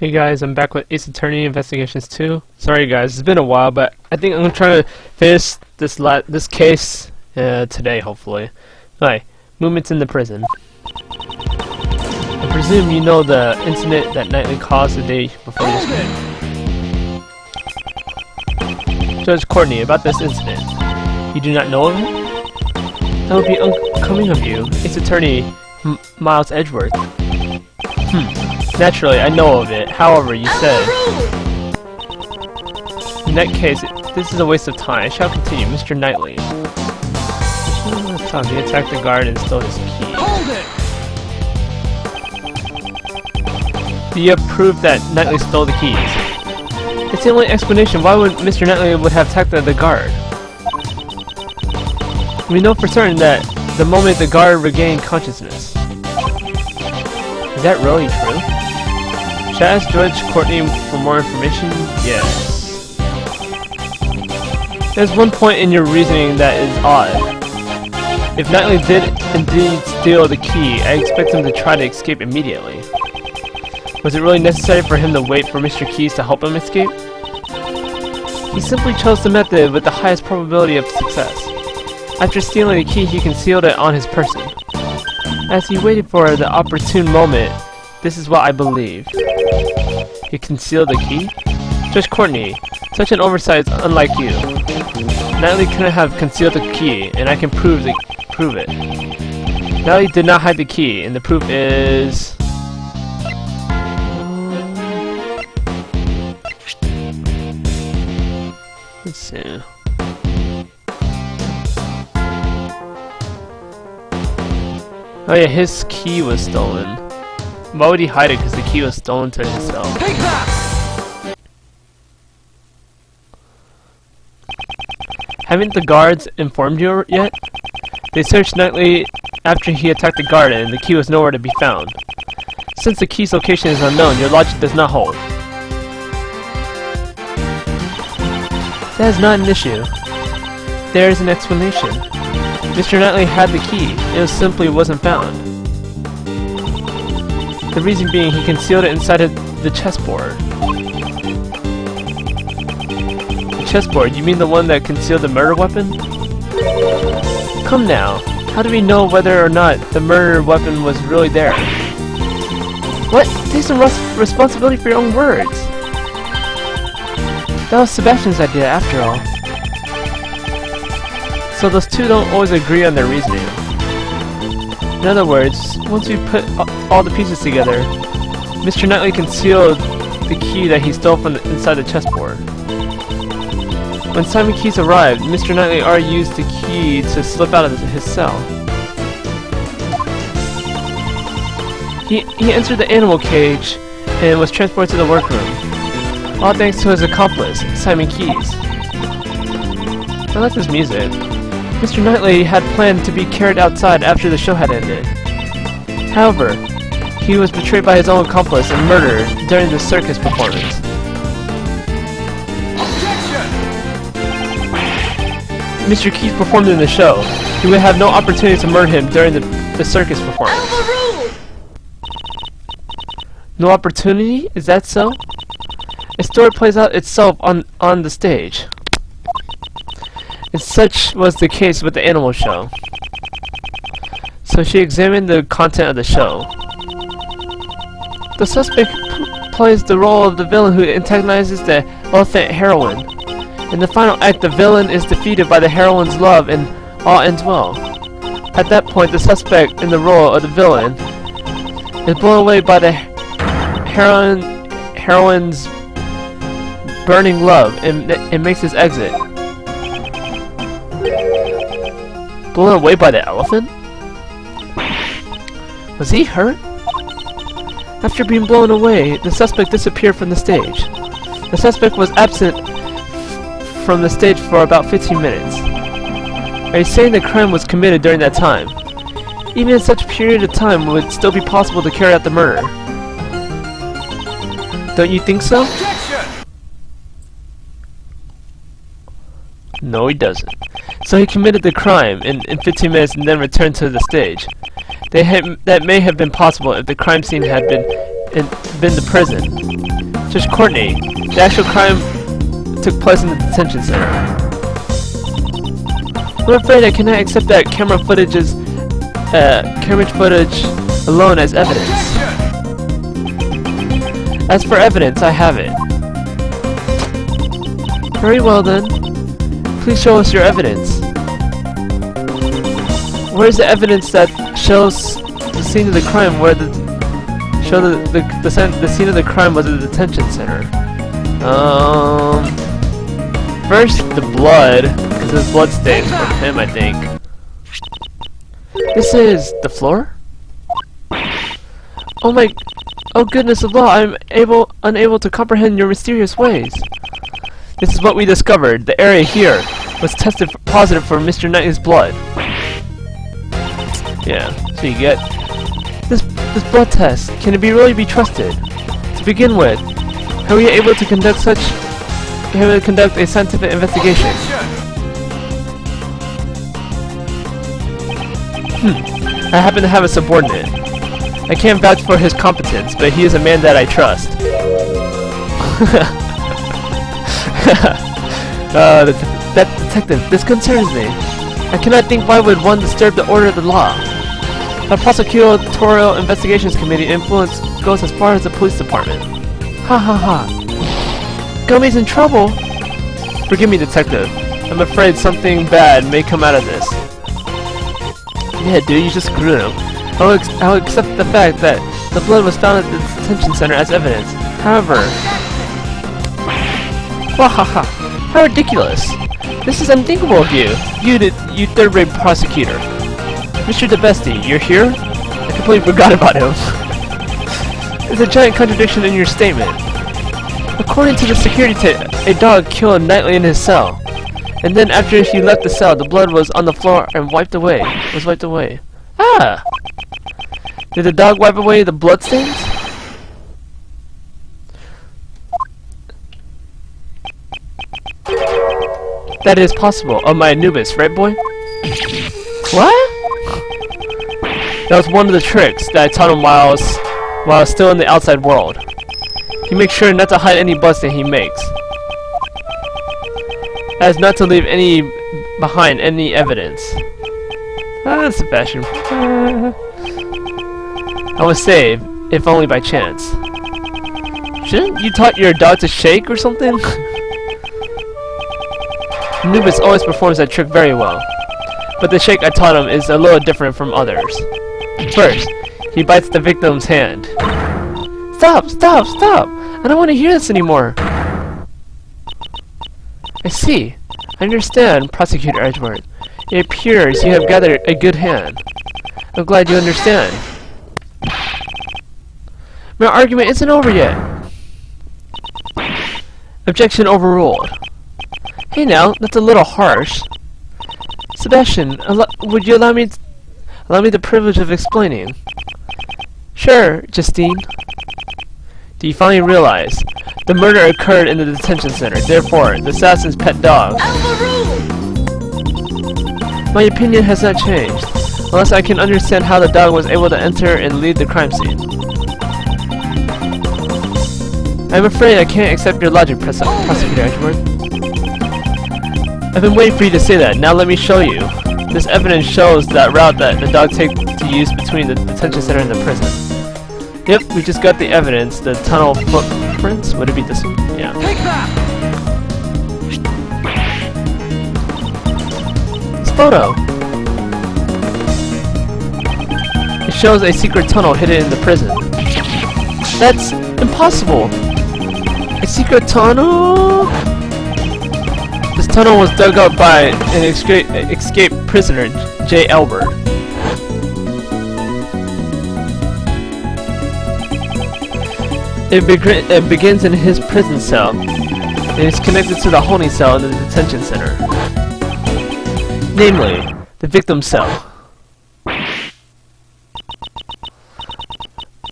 Hey guys, I'm back with Ace Attorney Investigations 2. Sorry guys, it's been a while, but I think I'm gonna try to finish this case today, hopefully. Alright, movements in the prison. I presume you know the incident that Knightley caused the day before yesterday. Judge Courtney, about this incident. You do not know of it? That would be unbecoming of you. Ace Attorney Miles Edgeworth. Naturally, I know of it. However, you said... In that case, this is a waste of time. I shall continue. Mr. Knightley. He attacked the guard and stole his key. Do you prove that Knightley stole the keys? It's the only explanation. Why would Mr. Knightley would have attacked the guard? We know for certain that the moment the guard regained consciousness. Is that really true? Should I ask Judge Courtney for more information? Yes. There's one point in your reasoning that is odd. If Knightley did indeed steal the key, I expect him to try to escape immediately. Was it really necessary for him to wait for Mr. Keys to help him escape? He simply chose the method with the highest probability of success. After stealing the key, he concealed it on his person. As he waited for the opportune moment, this is what I believe. He concealed the key? Judge Courtney, such an oversight is unlike you. Knightley couldn't have concealed the key, and I can prove it. Knightley did not hide the key, and the proof is... Let's see. Oh yeah, his key was stolen. Why would he hide it? Because the key was stolen to himself. Take that! Haven't the guards informed you yet? They searched Knightley after he attacked the guard and the key was nowhere to be found. Since the key's location is unknown, your logic does not hold. That is not an issue. There is an explanation. Mr. Knightley had the key, it simply wasn't found. The reason being he concealed it inside of the chessboard. The chessboard? You mean the one that concealed the murder weapon? Come now, how do we know whether or not the murder weapon was really there? What? Take some responsibility for your own words! That was Sebastian's idea after all. So those two don't always agree on their reasoning. In other words, once we put all the pieces together, Mr. Knightley concealed the key that he stole from inside the chessboard. When Simon Keys arrived, Mr. Knightley already used the key to slip out of his cell. He entered the animal cage and was transported to the workroom, all thanks to his accomplice, Simon Keys. I like this music. Mr. Knightley had planned to be carried outside after the show had ended. However, he was betrayed by his own accomplice and murdered during the circus performance. Objection! Mr. Keys performed in the show. He would have no opportunity to murder him during the circus performance. No opportunity? Is that so? A story plays out itself on the stage. And such was the case with the animal show. So she examined the content of the show. The suspect plays the role of the villain who antagonizes the elephant heroine. In the final act, the villain is defeated by the heroine's love and all ends well. At that point, the suspect in the role of the villain is blown away by the heroine's burning love and makes his exit. Blown away by the elephant? Was he hurt? After being blown away, the suspect disappeared from the stage. The suspect was absent from the stage for about 15 minutes. Are you saying the crime was committed during that time? Even in such a period of time, would it still be possible to carry out the murder? Don't you think so? No, he doesn't. So he committed the crime in 15 minutes and then returned to the stage. That may have been possible if the crime scene had been the prison. Judge Courtney, the actual crime took place in the detention center. I'm afraid I cannot accept that camera footage alone as evidence. As for evidence, I have it. Very well then. Please show us your evidence. Where's the evidence that shows the scene of the crime where the scene of the crime was at the detention center? First the blood, because there's blood stains from him, I think. This is the floor? Oh goodness of law, I'm unable to comprehend your mysterious ways. This is what we discovered. The area here was tested positive for Mr. Knightley's blood. Yeah, so you get this blood test. Can it really be trusted? To begin with, how were you able to conduct a scientific investigation? I happen to have a subordinate. I can't vouch for his competence, but he is a man that I trust. That detective, this concerns me. I cannot think why would one disturb the order of the law. The Prosecutorial Investigations Committee influence goes as far as the police department. Ha ha ha. Gummy's in trouble? Forgive me, detective. I'm afraid something bad may come out of this. Yeah, dude, you just screwed him. I'll accept the fact that the blood was found at the detention center as evidence. However... Wahaha! How ridiculous! This is unthinkable of you! You third-rate prosecutor. Mr. DeBestie, you're here? I completely forgot about him. There's a giant contradiction in your statement. According to the security tape, a dog killed Knightley in his cell. And then after he left the cell, the blood was on the floor and wiped away. Ah! Did the dog wipe away the bloodstains? That is possible. Oh, my Anubis, right, boy? What? That was one of the tricks that I taught him while I was still in the outside world. He makes sure not to hide any bloodstain he makes, as not to leave behind any evidence. Ah, Sebastian. I was saved, if only by chance. Shouldn't you taught your dog to shake or something? Anubis always performs that trick very well, but the shake I taught him is a little different from others. First, he bites the victim's hand. Stop! Stop! Stop! I don't want to hear this anymore! I see. I understand, Prosecutor Edgeworth. It appears you have gathered a good hand. I'm glad you understand. My argument isn't over yet. Objection overruled. Hey now, that's a little harsh. Sebastian, would you allow me the privilege of explaining? Sure, Justine. Do you finally realize? The murder occurred in the detention center, therefore, the assassin's pet dog. My opinion has not changed, unless I can understand how the dog was able to enter and leave the crime scene. I'm afraid I can't accept your logic, Prosecutor Edgeworth. I've been waiting for you to say that. Now let me show you. This evidence shows that route that the dog takes to use between the detention center and the prison. Yep, we just got the evidence. The tunnel footprints. Would it be this one? Yeah. Take that! This photo. It shows a secret tunnel hidden in the prison. That's impossible. A secret tunnel? This tunnel was dug up by an escaped prisoner, J. Albert. It begins in his prison cell, and is connected to the holding cell in the detention center. Namely, the victim's cell.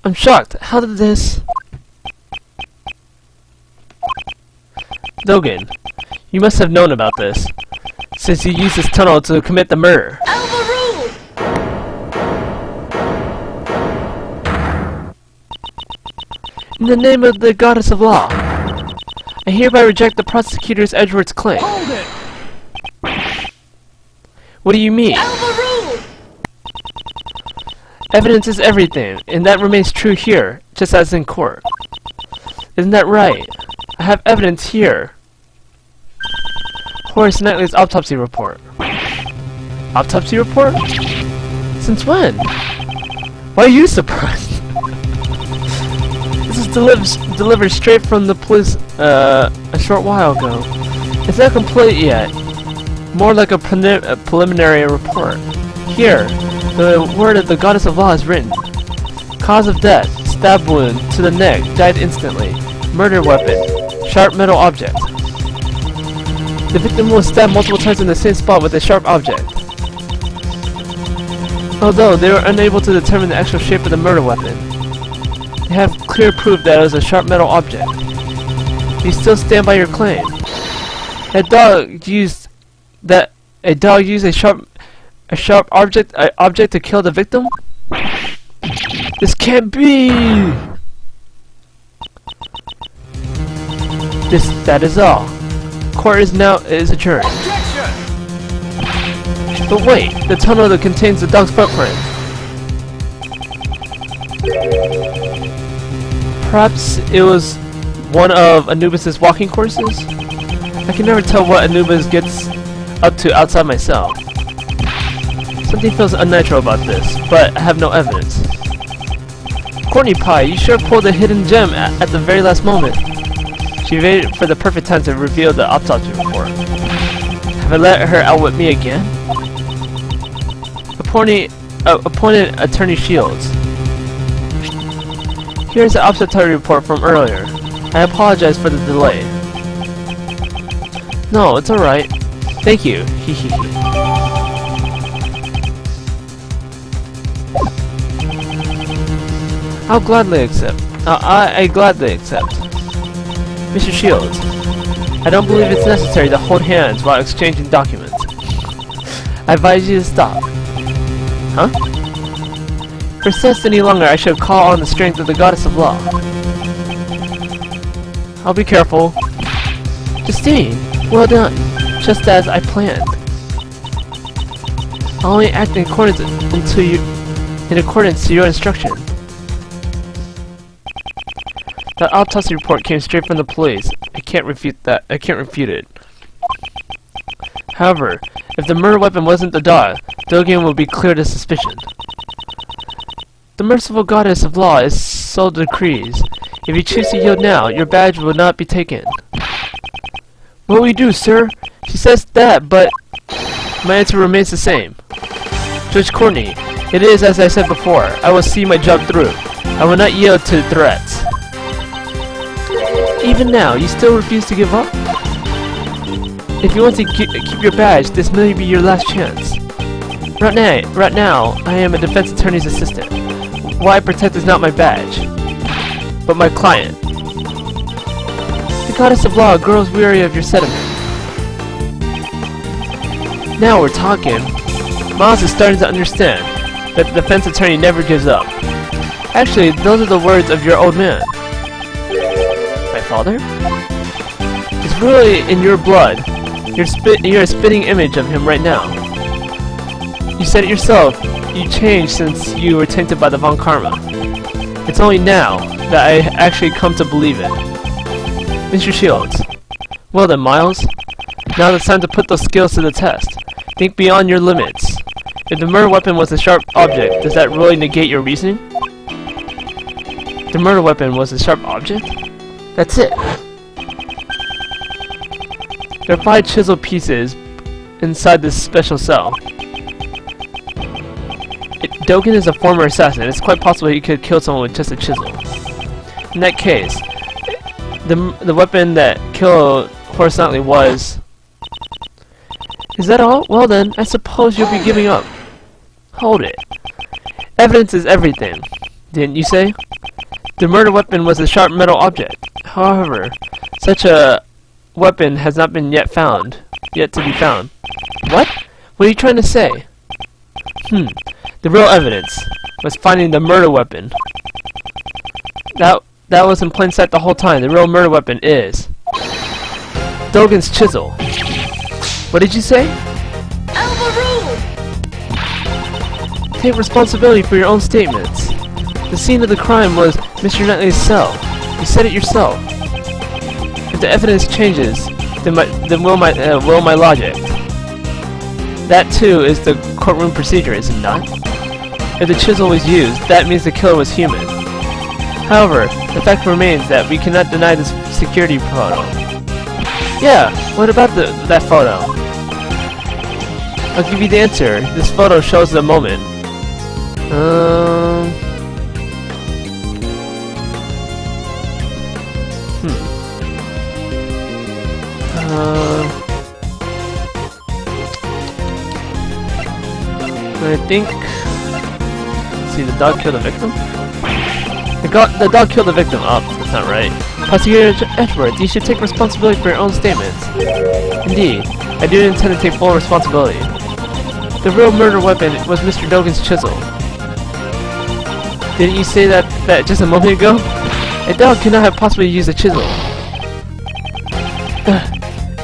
I'm shocked. How did this... Dogen, you must have known about this, since you used this tunnel to commit the murder. In the name of the goddess of law, I hereby reject the prosecutor's Edward's claim. Hold it! What do you mean? Overruled! Evidence is everything, and that remains true here, just as in court. Isn't that right? I have evidence here. Horace Knightley's autopsy report. Autopsy report? Since when? Why are you surprised? This is delivered straight from the police a short while ago. It's not complete yet. More like a preliminary report. Here, the word of the goddess of law is written. Cause of death, stab wound to the neck, died instantly. Murder weapon, sharp metal object. The victim was stabbed multiple times in the same spot with a sharp object. Although they were unable to determine the actual shape of the murder weapon, they have clear proof that it was a sharp metal object. You still stand by your claim. A dog used a sharp object to kill the victim? This can't be. That is all. Court is adjourned. Objection! But wait, the tunnel that contains the dog's footprint. Perhaps it was one of Anubis's walking courses? I can never tell what Anubis gets up to outside myself. Something feels unnatural about this, but I have no evidence. Corny Pie, you sure pulled a hidden gem at the very last moment. She waited for the perfect time to reveal the autopsy report. Have I let her outwit me again? Appointed Attorney Shields. Here's the autopsy report from earlier. I apologize for the delay. No, it's alright. Thank you. Hehehe. I'll gladly accept. I gladly accept. Mr. Shields, I don't believe it's necessary to hold hands while exchanging documents. I advise you to stop. Huh? Persist any longer, I shall call on the strength of the goddess of law. I'll be careful. Justine, well done. Just as I planned. I'll only act in accordance to your instruction. That autopsy report came straight from the police. I can't refute that. I can't refute it. However, if the murder weapon wasn't the dog, Dogen will be cleared of suspicion. The merciful goddess of law is so decrees. If you choose to yield now, your badge will not be taken. What will we do, sir? She says that, but my answer remains the same. Judge Courtney, it is as I said before. I will see my job through. I will not yield to threats. Even now, you still refuse to give up? If you want to keep your badge, this may be your last chance. Right now, I am a defense attorney's assistant. What I protect is not my badge, but my client. The goddess of law grows weary of your sentiments. Now we're talking. Miles is starting to understand that the defense attorney never gives up. Actually, those are the words of your old man. My father? It's really in your blood. You're a spitting image of him right now. You said it yourself. You changed since you were tainted by the Von Karma. It's only now that I actually come to believe it. Mr. Shields. Well then, Miles. Now it's time to put those skills to the test. Think beyond your limits. If the murder weapon was a sharp object, does that really negate your reasoning? The murder weapon was a sharp object? That's it. There are 5 chisel pieces inside this special cell. Dogen is a former assassin. It's quite possible he could kill someone with just a chisel. In that case, the weapon that killed Horace Knightley was... Is that all? Well then, I suppose you'll be giving up. Hold it. Evidence is everything. Didn't you say? The murder weapon was a sharp metal object. However, such a weapon has not been yet to be found. What? What are you trying to say? The real evidence was finding the murder weapon. That that was in plain sight the whole time. The real murder weapon is Dogen's chisel. What did you say? Take responsibility for your own statements. The scene of the crime was Mr. Knightley's cell. You said it yourself. If the evidence changes, then will my logic. That too is the courtroom procedure, is it not? If the chisel was used, that means the killer was human. However, the fact remains that we cannot deny this security photo. Yeah, what about that photo? I'll give you the answer. This photo shows the moment. I think... Let's see, the dog killed the victim? The dog killed the victim. Oh, that's not right. Prosecutor Edgeworth, you should take responsibility for your own statements. Indeed, I do intend to take full responsibility. The real murder weapon was Mr. Dogen's chisel. Didn't you say that just a moment ago? A dog could not have possibly used a chisel.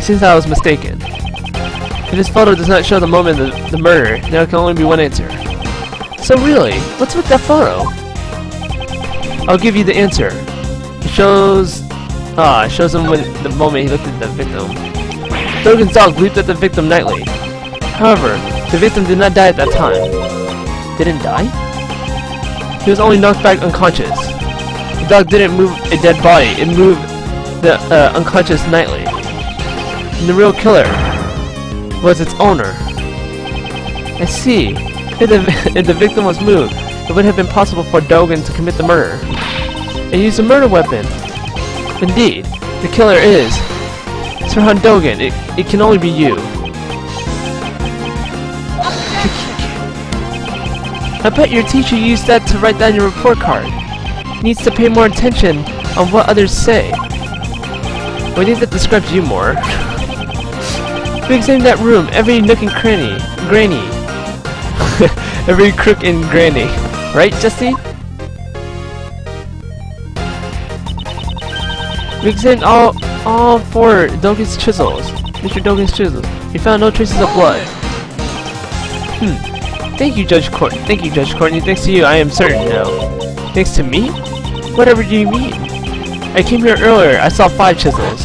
Since I was mistaken. If this photo does not show the moment of the murder, there can only be one answer. So really, what's with that photo? I'll give you the answer. It shows him when the moment he looked at the victim. Dogen's dog leaped at the victim nightly. However, the victim did not die at that time. Didn't die? He was only knocked back unconscious. The dog didn't move a dead body, it moved the unconscious nightly. And the real killer was its owner. I see. If the victim was moved, it would have been possible for Dogen to commit the murder. And use a murder weapon. Indeed, the killer is Sir Han Dogen. It can only be you. I bet your teacher used that to write down your report card. He needs to pay more attention on what others say. Or I think that describes you more. We examined that room, every nook and cranny. Every crook and granny. Right, Jesse? We examined all four Dogen's chisels. Mr. Dogen's chisels. We found no traces of blood. Thank you, Judge Courtney. Thanks to you, I am certain now. Thanks to me? Whatever do you mean? I came here earlier. I saw 5 chisels.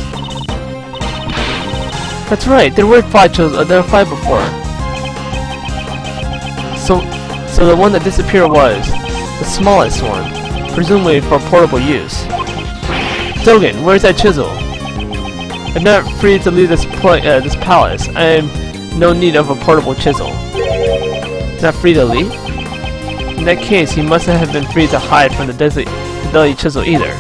That's right. There were 5 chisels. There were 5 before. So the one that disappeared was the smallest one, presumably for portable use. Dogen, where's that chisel? I'm not free to leave this palace. I am no need of a portable chisel. Not free to leave? In that case, he must have been free to hide from the deadly chisel either.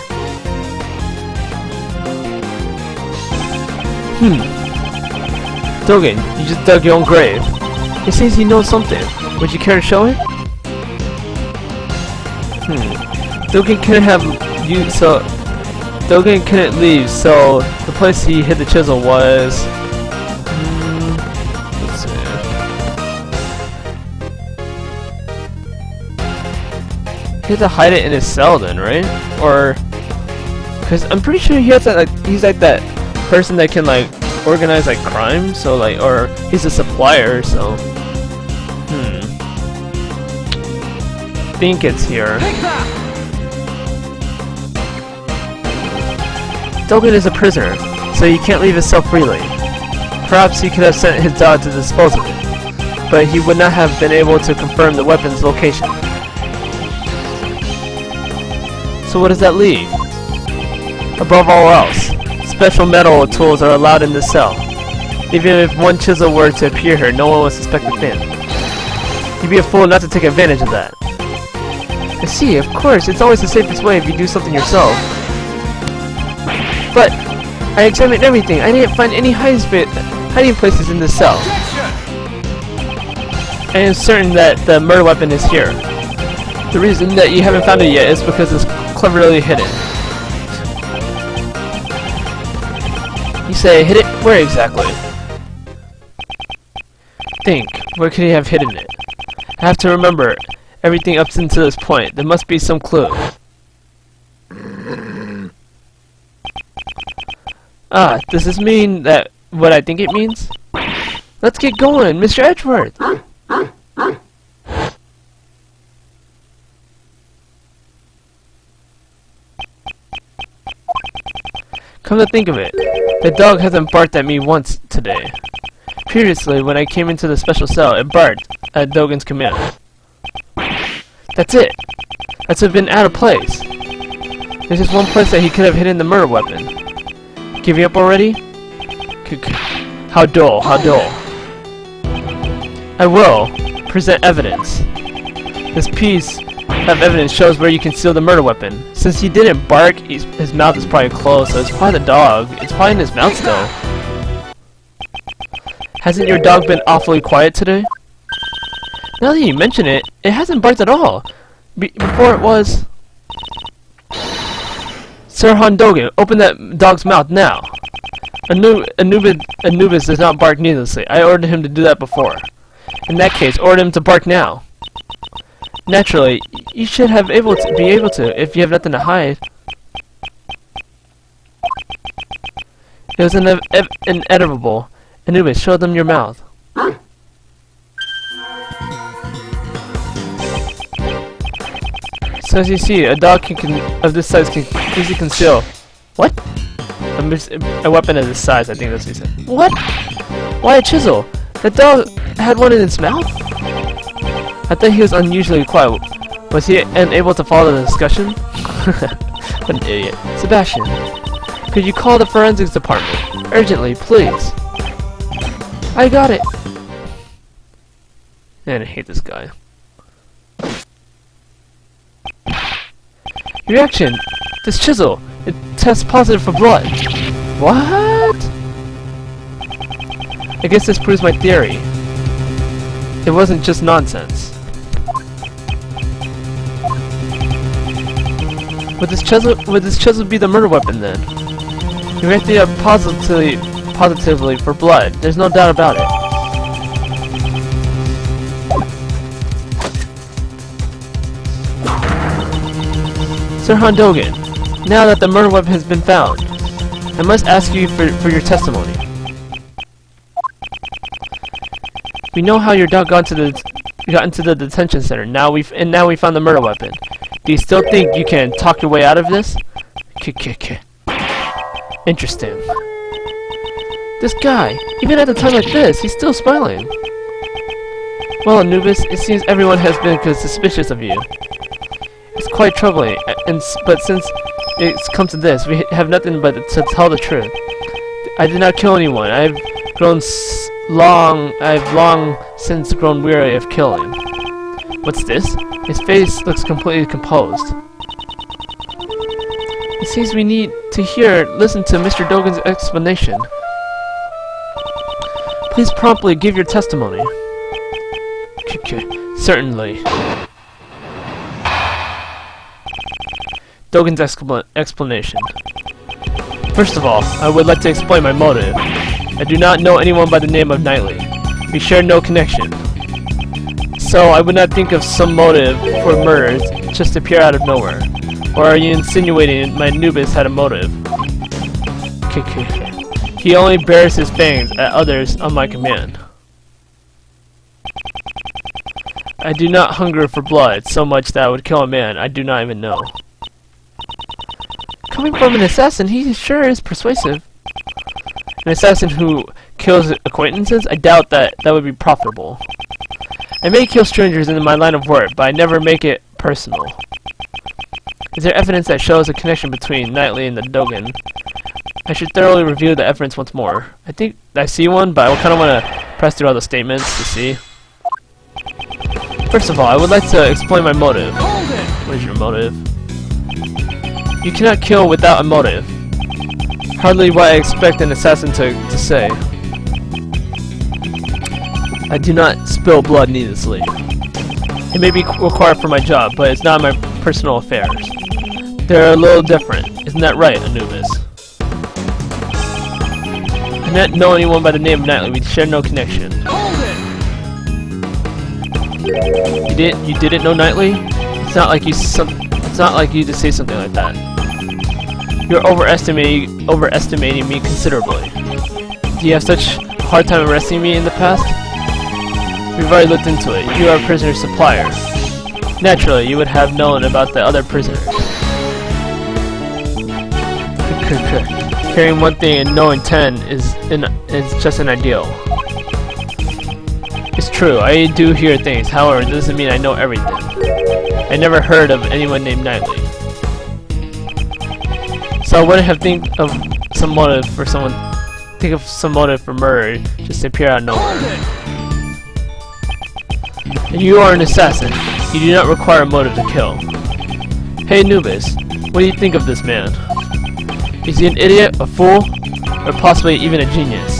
Dogen, you just dug your own grave. It seems he knows something. Would you care to show it? Dogen couldn't leave, so the place he hid the chisel was... let's see. He had to hide it in his cell then, right? Or... Because I'm pretty sure he has that, he's like that person that can like organize like crime, so like, or he's a supplier, so... I think it's here. Dogen is a prisoner, so he can't leave his cell freely. Perhaps he could have sent his dog to dispose of it, but he would not have been able to confirm the weapon's location. So what does that leave? Above all else, special metal tools are allowed in this cell. Even if one chisel were to appear here, no one would suspect a thing. You'd be a fool not to take advantage of that. I see, of course, it's always the safest way if you do something yourself. But I examined everything. I didn't find any hiding places in this cell. I am certain that the murder weapon is here. The reason that you haven't found it yet is because it's cleverly hidden. You say, hid it? Where exactly? Think, where could he have hidden it? I have to remember everything up until this point. There must be some clue. Ah, does this mean that what I think it means? Let's get going, Mr. Edgeworth! Come to think of it, the dog hasn't barked at me once today. Previously, when I came into the special cell, it barked at Dogen's command. That's it! That's been out of place. There's just one place that he could have hidden the murder weapon. Giving up already? How dull, how dull. I will present evidence. This piece of evidence shows where you concealed the murder weapon. Since he didn't bark, his mouth is probably closed, so it's probably the dog. It's probably in his mouth still. Hasn't your dog been awfully quiet today? Now that you mention it, it hasn't barked at all. Before it was... Sir Dogen, open that dog's mouth now. Anubis does not bark needlessly. I ordered him to do that before. In that case, order him to bark now. Naturally, you should be able to, if you have nothing to hide. It was inevitable. Anubis, show them your mouth. So as you see, a dog of this size can easily conceal... What? A weapon of this size, I think that's what he said. What? Why a chisel? That dog had one in its mouth? I thought he was unusually quiet. Was he unable to follow the discussion? What an idiot. Sebastian, could you call the forensics department? Urgently, please. I got it. Man, I hate this guy. Reaction! This chisel! It tests positive for blood! What? I guess this proves my theory. It wasn't just nonsense. Would this chisel be the murder weapon then? You reacted up positively for blood. There's no doubt about it. Sir Dogen, now that the murder weapon has been found, I must ask you for your testimony. We know how your dog got into the detention center. Now we found the murder weapon. Do you still think you can talk your way out of this? Interesting. This guy, even at a time like this, he's still smiling. Well, Anubis, it seems everyone has been suspicious of you. It's quite troubling, but since it's come to this, we have nothing but to tell the truth. I did not kill anyone. I've long since grown weary of killing. What's this? His face looks completely composed. It seems we need to listen to Mr. Dogen's explanation. Please promptly give your testimony. Certainly. Dogen's explanation. First of all, I would like to explain my motive. I do not know anyone by the name of Knightley. We share no connection. So I would not think of some motive for murders just appear out of nowhere. Or are you insinuating my Anubis had a motive? He only bares his fangs at others on my command. I do not hunger for blood so much that I would kill a man I do not even know. Coming from an assassin, he sure is persuasive. An assassin who kills acquaintances? I doubt that would be profitable. I may kill strangers in my line of work, but I never make it personal. Is there evidence that shows a connection between Knightley and the Dogen? I should thoroughly review the evidence once more. I think I see one, but I kind of want to press through all the statements to see. First of all, I would like to explain my motive. What is your motive? You cannot kill without a motive. Hardly what I expect an assassin to say. I do not spill blood needlessly. It may be required for my job, but it's not my personal affairs. They're a little different. Isn't that right, Anubis? I don't know anyone by the name of Knightley. We share no connection. You didn't know Knightley? It's not like you to say something like that. You're overestimating me considerably. Do you have such a hard time arresting me in the past? We've already looked into it. You are a prisoner supplier. Naturally, you would have known about the other prisoners. Carrying one thing and knowing 10 is just an ideal. It's true, I do hear things, however, it doesn't mean I know everything. I never heard of anyone named Knightley. So I wouldn't have think of some motive for murder just to appear out of nowhere. And you are an assassin. You do not require a motive to kill. Hey Anubis, what do you think of this man? Is he an idiot, a fool, or possibly even a genius?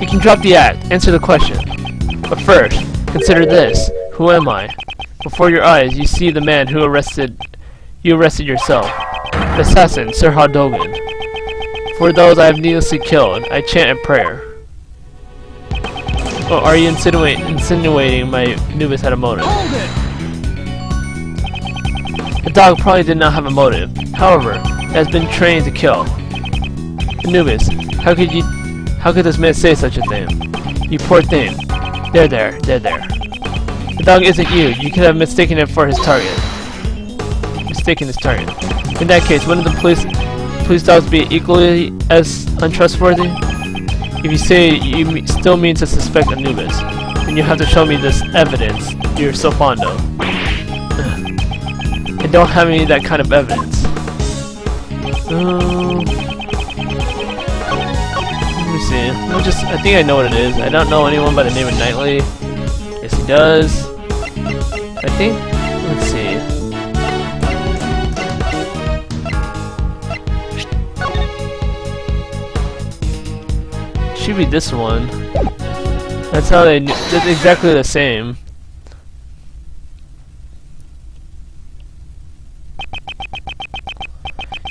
You can drop the act, answer the question. But first, consider this. Who am I? Before your eyes, you see the man who arrested yourself. The assassin, Sir Dogen. For those I have needlessly killed, I chant a prayer. Oh, are you insinuating my Anubis had a motive? The dog probably did not have a motive. However, it has been trained to kill. Anubis, how could this man say such a thing? You poor thing. There. The dog isn't you. You could have mistaken it for his target. In that case, wouldn't the police dogs be equally as untrustworthy? If you say you still mean to suspect Anubis, then you have to show me this evidence you're so fond of. I don't have any of that kind of evidence. Let me see. I think I know what it is. I don't know anyone by the name of Knightley. Yes, he does. I think. Let's see. Should be this one. That's how they. That's exactly the same.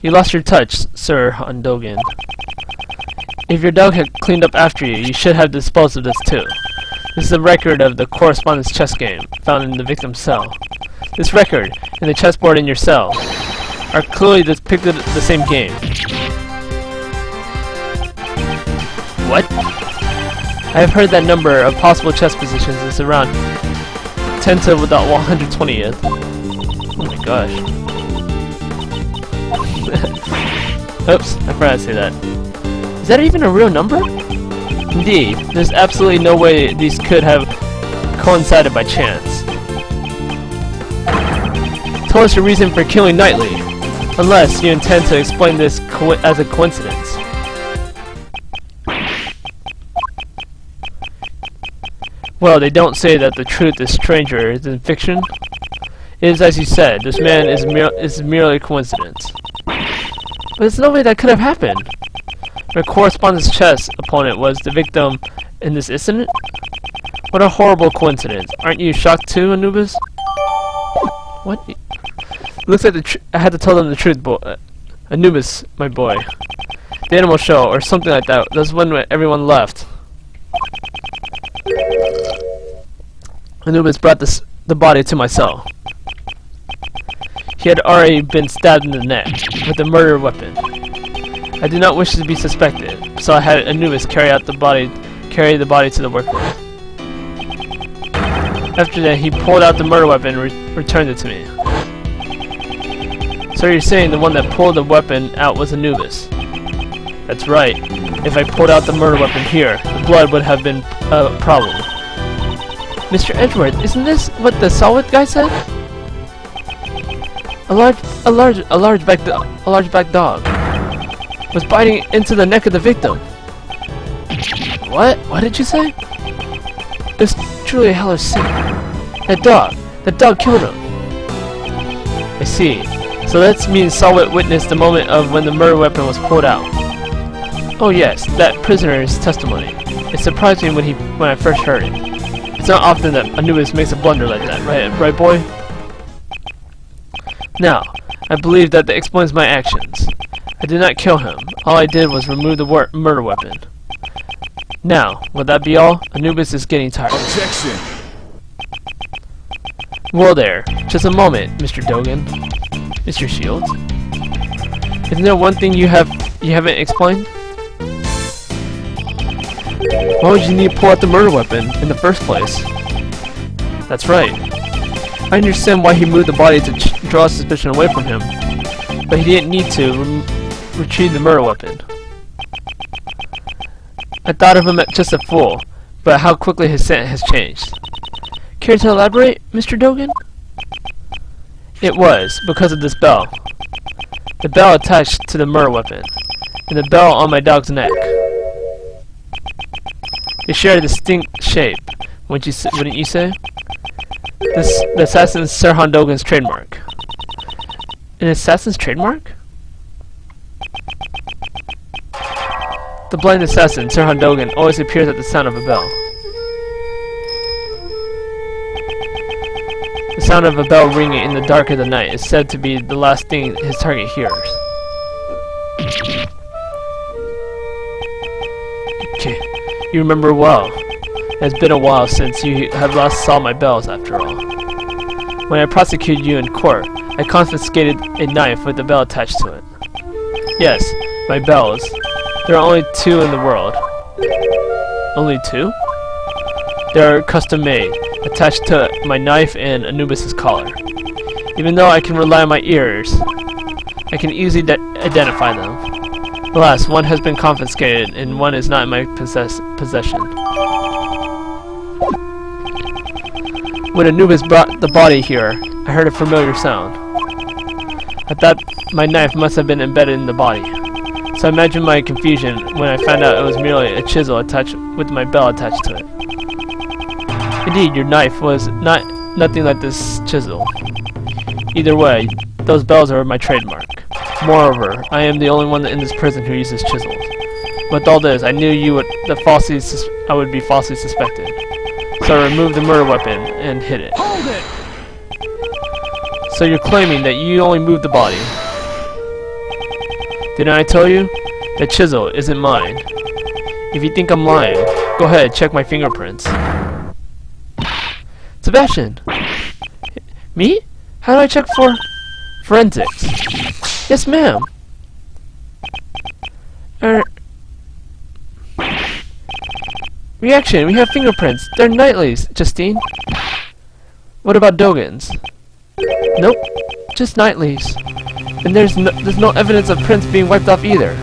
You lost your touch, Sir Dogen. If your dog had cleaned up after you, you should have disposed of this too. This is a record of the correspondence chess game found in the victim's cell. This record, and the chessboard in your cell, are clearly depicted the same game. What? I have heard that number of possible chess positions is around 10 to the 120th. Oh my gosh. Oops, I forgot to say that. Is that even a real number? Indeed, there's absolutely no way these could have coincided by chance. Tell us your reason for killing Knightley, unless you intend to explain this as a coincidence. Well, they don't say that the truth is stranger than fiction. It is as you said, this man is merely a coincidence. But there's no way that could have happened. My correspondence chess opponent was the victim in this incident? What a horrible coincidence. Aren't you shocked too, Anubis? What? Looks like I had to tell them the truth, Anubis, my boy. The animal show, or something like that. That's when everyone left. Anubis brought the body to my cell. He had already been stabbed in the neck with a murder weapon. I did not wish to be suspected, so I had Anubis carry the body to the workroom. After that, he pulled out the murder weapon and returned it to me. So you're saying the one that pulled the weapon out was Anubis? That's right. If I pulled out the murder weapon here, the blood would have been a problem. Mr. Edgeworth, isn't this what the solid guy said? A large black dog was biting into the neck of the victim. What? What did you say? It's truly a hellish sin. That dog killed him. I see. So that means Solwit witnessed the moment of when the murder weapon was pulled out. Oh yes, that prisoner's testimony. It surprised me when I first heard it. It's not often that Anubis makes a blunder like that, right boy? Now, I believe that explains my actions. I did not kill him. All I did was remove the murder weapon. Now, would that be all? Anubis is getting tired. Objection! Well there, just a moment, Mr. Dogen. Mr. Shields? Isn't there one thing you haven't explained? Why would you need to pull out the murder weapon in the first place? That's right. I understand why he moved the body to draw suspicion away from him, but he didn't need to retrieve the murder weapon. I thought of him as just a fool, but how quickly his scent has changed. Care to elaborate, Mr. Dogen? It was because of this bell. The bell attached to the murder weapon, and the bell on my dog's neck. They share a distinct shape, wouldn't you say? The assassin's Sirhan Dogen's trademark. An assassin's trademark? The blind assassin, Sirhan Dogen, always appears at the sound of a bell. The sound of a bell ringing in the dark of the night is said to be the last thing his target hears. Okay, you remember well. It has been a while since you have last saw my bells, after all. When I prosecuted you in court, I confiscated a knife with a bell attached to it. Yes, my bells. There are only 2 in the world. Only 2? They are custom made, attached to my knife and Anubis' collar. Even though I can rely on my ears, I can easily identify them. Alas, one has been confiscated and one is not in my possession. When Anubis brought the body here, I heard a familiar sound. I thought my knife must have been embedded in the body. So imagine my confusion when I found out it was merely a chisel attached with my bell attached to it. Indeed, your knife was nothing like this chisel. Either way, those bells are my trademark. Moreover, I am the only one in this prison who uses chisels. With all this, I knew I would be falsely suspected. So I removed the murder weapon and hid it. Hold it! So you're claiming that you only moved the body. Didn't I tell you? That chisel isn't mine. If you think I'm lying, go ahead, check my fingerprints. Sebastian! Me? How do I check for forensics? Yes, ma'am. Reaction, we have fingerprints. They're Knightley's, Justine. What about Dogen's? Nope, just Knightley's. And there's no evidence of prints being wiped off either.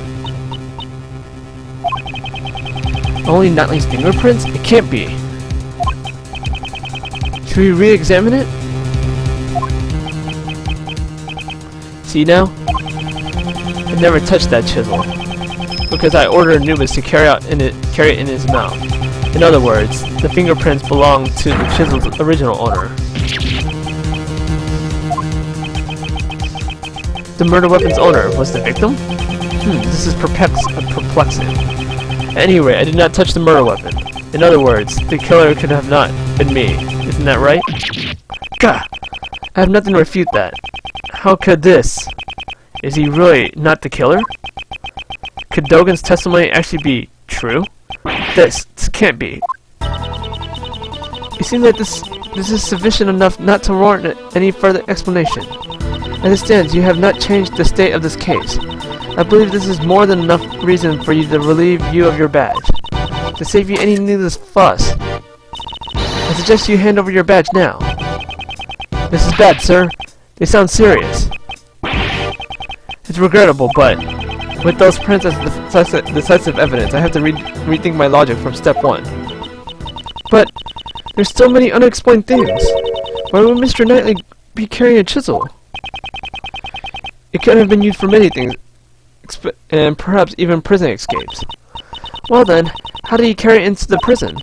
Only Knightley's fingerprints? It can't be. Should we re-examine it? See now? I never touched that chisel. Because I ordered Anubis to carry it in his mouth. In other words, the fingerprints belong to the chisel's original owner. The murder weapon's owner was the victim? This is perplexing. At any rate, I did not touch the murder weapon. In other words, the killer could have not been me. Isn't that right? Gah! I have nothing to refute that. How could this? Is he really not the killer? Could Dogen's testimony actually be true? This can't be. It seems that this is sufficient enough not to warrant any further explanation. As it stands, you have not changed the state of this case. I believe this is more than enough reason for you to relieve you of your badge. To save you any needless fuss, I suggest you hand over your badge now. This is bad, sir. They sound serious. It's regrettable, but with those prints as decisive evidence, I have to rethink my logic from step 1. But there's so many unexplained things. Why would Mr. Knightley be carrying a chisel? It could have been used for many things, and perhaps even prison escapes. Well then, how did he carry it into the prison?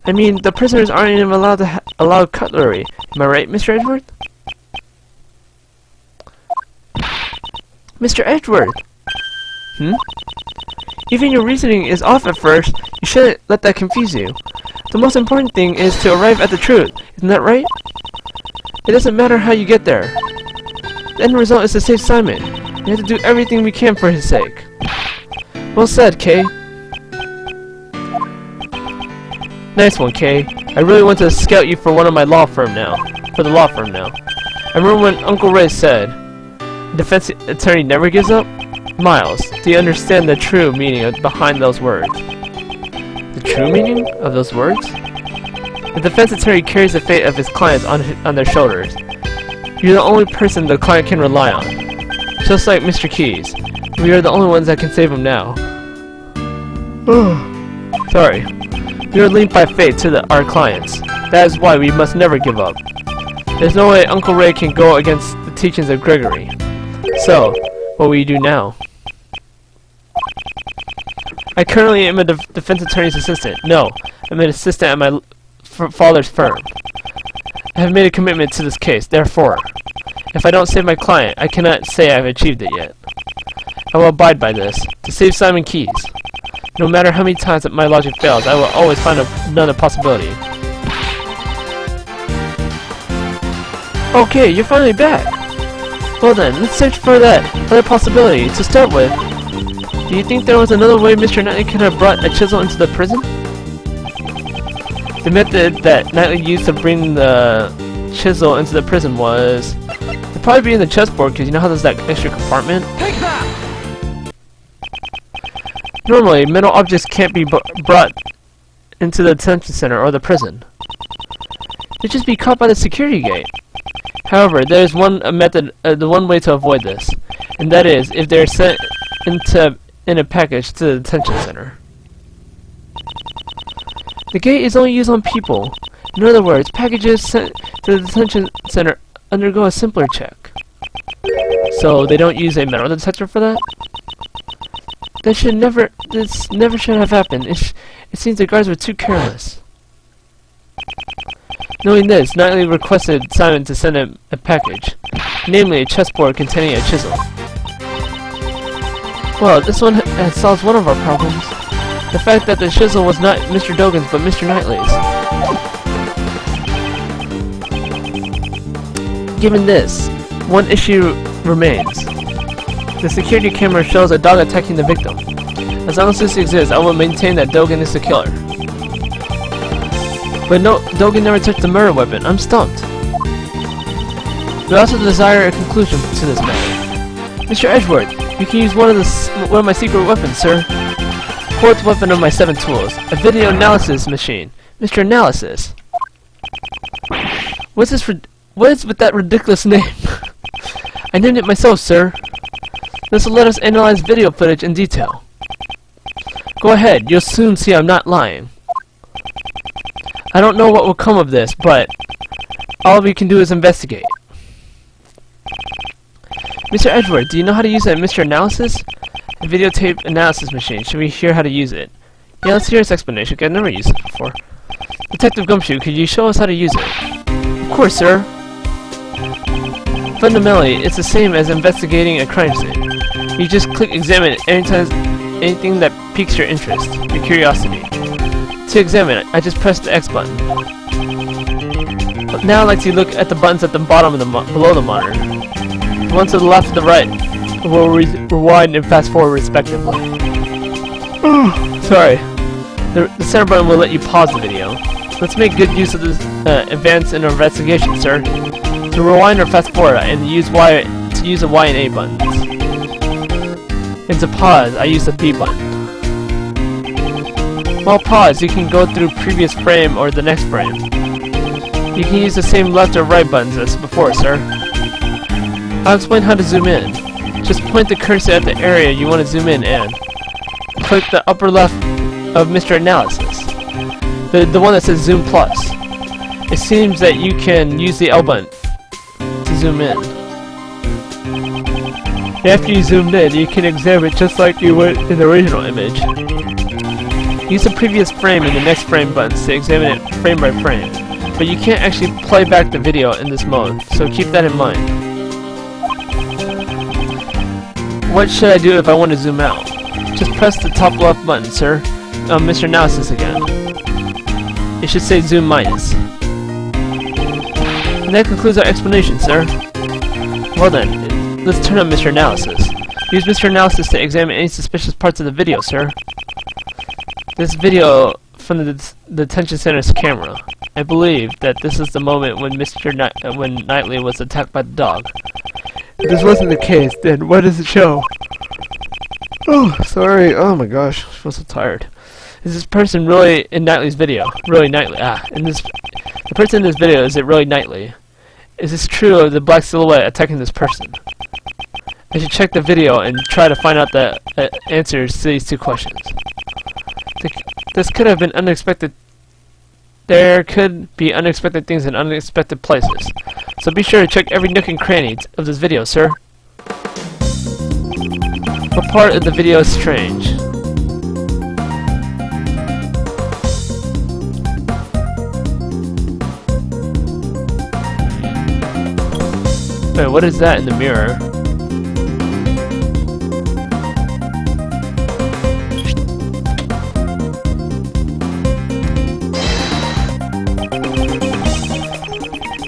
I mean, the prisoners aren't even allowed to allow cutlery. Am I right, Mr. Edward? Mr. Edward! Even your reasoning is off at first. You shouldn't let that confuse you. The most important thing is to arrive at the truth. Isn't that right? It doesn't matter how you get there. The end result is to save Simon. We have to do everything we can for his sake. Well said, Kay. Nice one, Kay. I really want to scout you for the law firm now. I remember when Uncle Ray said, Defense attorney never gives up? Miles, do you understand the true meaning behind those words? The true meaning of those words? The defense attorney carries the fate of his clients on their shoulders. You're the only person the client can rely on. Just like Mr. Keys. We are the only ones that can save him now. Sorry. We are linked by fate to our clients. That is why we must never give up. There's no way Uncle Ray can go against the teachings of Gregory. So, what will you do now? I currently am a defense attorney's assistant. No, I'm an assistant at my father's firm. I have made a commitment to this case, therefore, if I don't save my client, I cannot say I've achieved it yet. I will abide by this, to save Simon Keys. No matter how many times that my logic fails, I will always find another possibility. Okay, you're finally back! Well then, let's search for that other possibility. To start with, do you think there was another way Mr. Knightley could have brought a chisel into the prison? The method that Knightley used to bring the chisel into the prison was... it'd probably be in the chessboard, because you know how there's that extra compartment? Take that! Normally, metal objects can't be brought into the detention center or the prison. They'd just be caught by the security gate. However, there is one method, the one way to avoid this, and that is if they're sent in a package to the detention center. The gate is only used on people. In other words, packages sent to the detention center undergo a simpler check. So they don't use a metal detector for that? This never should have happened. It seems the guards were too careless. Knowing this, Knightley requested Simon to send him a package, namely a chessboard containing a chisel. Well, this one solves one of our problems. The fact that the chisel was not Mr. Dogen's but Mr. Knightley's. Given this, one issue remains. The security camera shows a dog attacking the victim. As long as this exists, I will maintain that Dogen is the killer. But no, Dogen never touched the murder weapon. I'm stumped. We also desire a conclusion to this matter. Mr. Edgeworth, you can use one of my secret weapons, sir. Fourth weapon of my 7 tools, a video analysis machine. Mr. Analysis. What is with that ridiculous name? I named it myself, sir. This will let us analyze video footage in detail. Go ahead, you'll soon see I'm not lying. I don't know what will come of this, but all we can do is investigate. Mr. Edgeworth, do you know how to use a Mr. Analysis? A videotape analysis machine. Should we hear how to use it? Yeah, let's hear its explanation, because I've never used it before. Detective Gumshoe, could you show us how to use it? Of course, sir. Fundamentally, it's the same as investigating a crime scene. You just click examine anytime anything that piques your interest, your curiosity. To examine it, I just press the X button. But now I'd like to look at the buttons at the bottom of the below the monitor. The ones to the left and the right will rewind and fast forward respectively. Sorry. The center button will let you pause the video. Let's make good use of this advance in our investigation, sir. To rewind or fast forward, and use the Y and A buttons. And to pause, I use the B button. While paused, you can go through previous frame or the next frame. You can use the same left or right buttons as before, sir. I'll explain how to zoom in. Just point the cursor at the area you want to zoom in and click the upper left of Mr. Analysis. The one that says Zoom Plus. It seems that you can use the L button to zoom in. After you zoomed in, you can examine it just like you would in the original image. Use the previous frame and the next frame buttons to examine it frame by frame, but you can't actually play back the video in this mode, so keep that in mind. What should I do if I want to zoom out? Just press the top left button, sir. Mr. Analysis again. It should say zoom minus. And that concludes our explanation, sir. Well then, let's turn on Mr. Analysis. Use Mr. Analysis to examine any suspicious parts of the video, sir. This video from the detention center's camera. I believe that this is the moment when when Knightley was attacked by the dog. If this wasn't the case, then what does it show? Oh, sorry. Oh my gosh, I feel so tired. Is this person really in Knightley's video? Really Knightley? The person in this video, is it really Knightley? Is this true of the black silhouette attacking this person? I should check the video and try to find out the answers to these two questions. This could have been unexpected. There could be unexpected things in unexpected places. So be sure to check every nook and cranny of this video, sir. What part of the video is strange? Wait, what is that in the mirror?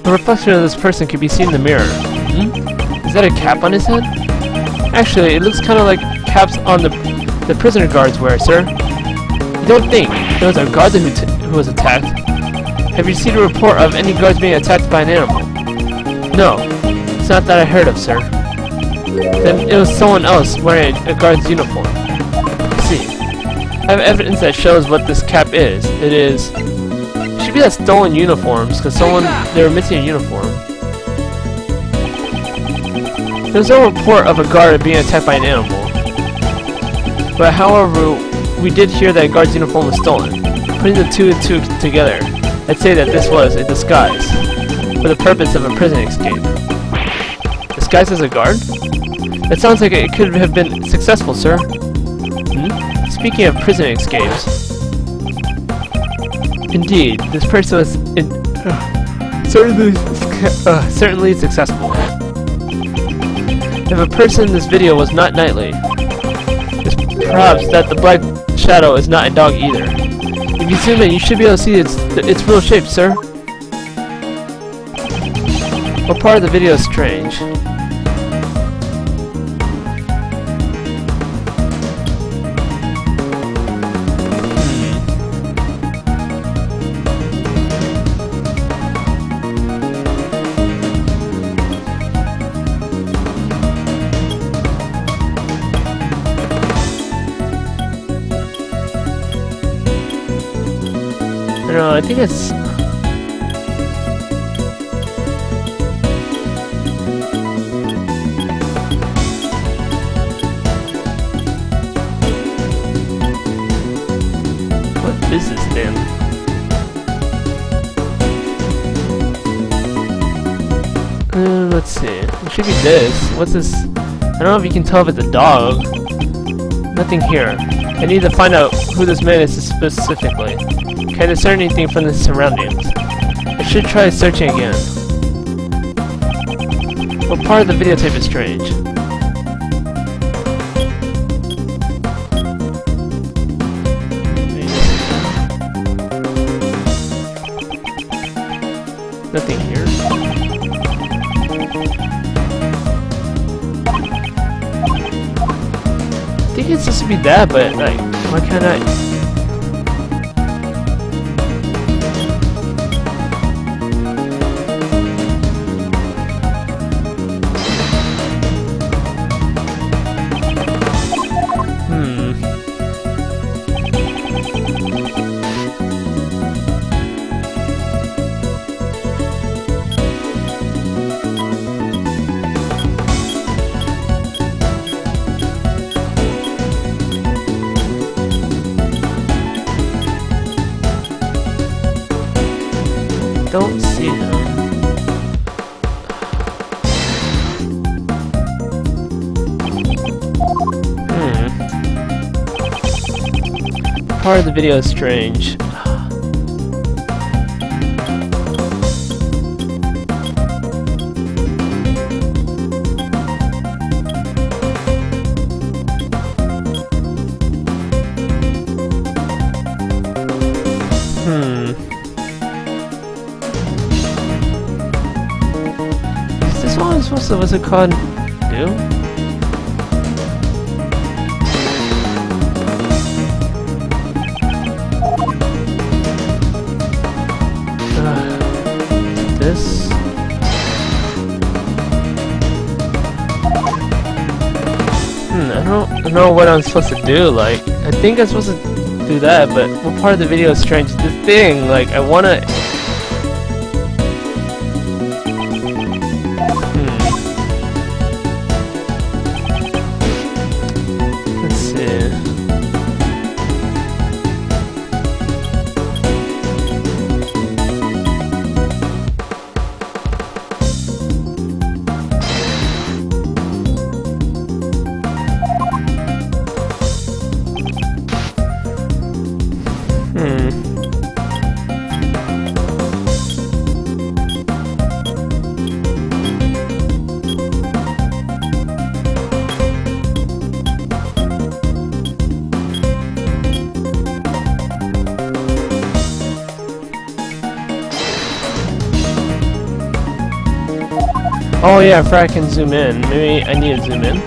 The reflection of this person can be seen in the mirror. Is that a cap on his head? Actually, it looks kind of like caps on the prisoner guards wear, sir. You don't think it was a guard who was attacked? Have you seen a report of any guards being attacked by an animal? No, it's not that I heard of, sir. Then it was someone else wearing a guard's uniform. Let's see. I have evidence that shows what this cap is. It should be that stolen uniforms, because they were missing a uniform. There's no report of a guard being attacked by an animal. But however, we did hear that a guard's uniform was stolen. Putting the two and two together, I'd say that this was a disguise for the purpose of a prison escape. Disguised as a guard? That sounds like it could have been successful, sir. Speaking of prison escapes, indeed, this person was certainly successful. If a person in this video was not Knightley, it's perhaps that the black shadow is not a dog either. If you zoom in, you should be able to see its real shape, sir. What part of the video is strange? No, I think it's... What is this then? Let's see. It should be this. What's this? I don't know if you can tell if it's a dog. Nothing here. I need to find out who this man is specifically. Can I discern anything from the surroundings? I should try searching again. What part of the videotape is strange? Nothing here. I think it's supposed to be that, but like, why can't I? Don't see him. Part of the video is strange. What's it called? Do? This? I don't know what I'm supposed to do. Like, I think I'm supposed to do that, but what part of the video is strange? The thing, like, I wanna... Let's see. Oh yeah, I forgot I can zoom in. Maybe I need to zoom in.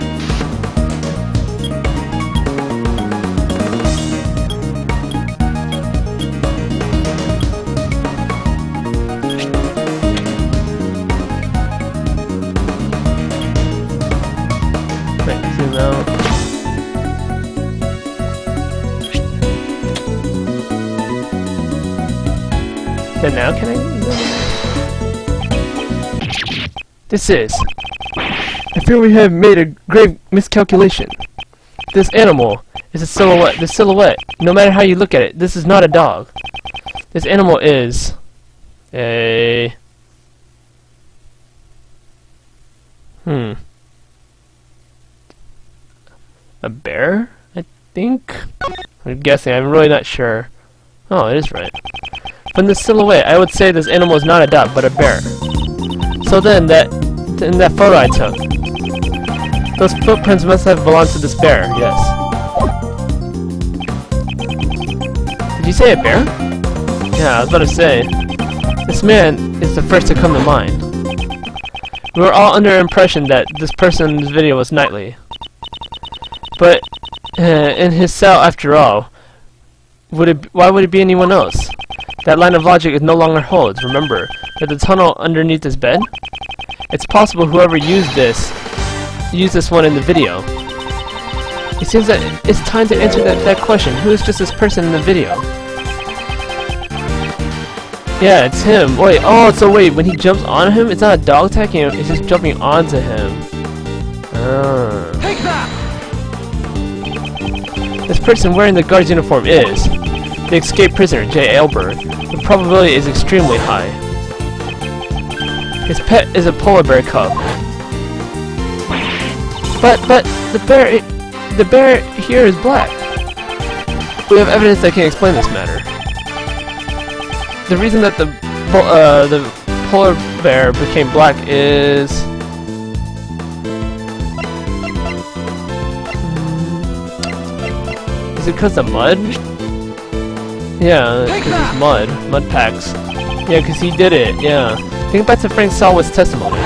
Wait, zoom out. Then now can I zoom in? This is... I fear we have made a grave miscalculation. This animal is a silhouette. The silhouette, no matter how you look at it, this is not a dog. This animal is... a... a bear, I think? I'm guessing, I'm really not sure. Oh, it is right. From the silhouette, I would say this animal is not a dog, but a bear. So then, in that photo I took, those footprints must have belonged to this bear, yes. Did you say a bear? Yeah, I was about to say. This man is the first to come to mind. We were all under the impression that this person in this video was Knightley. But, in his cell after all, why would it be anyone else? That line of logic no longer holds. Remember, that the tunnel underneath his bed? It's possible whoever used this one in the video. It seems that it's time to answer that question. Who is just this person in the video? Yeah, it's him. Wait, oh, so wait, when he jumps on him, it's not a dog attacking him, it's just jumping onto him. Take that! This person wearing the guard's uniform is the escaped prisoner, J. Aylberg. The probability is extremely high. His pet is a polar bear cub. But the bear here is black. We have evidence that can explain this matter. The reason that the polar bear became black is... Is it because of mud? Yeah, because it's mud packs. Yeah, because he did it, yeah. Think back to Frank Salwood's testimony.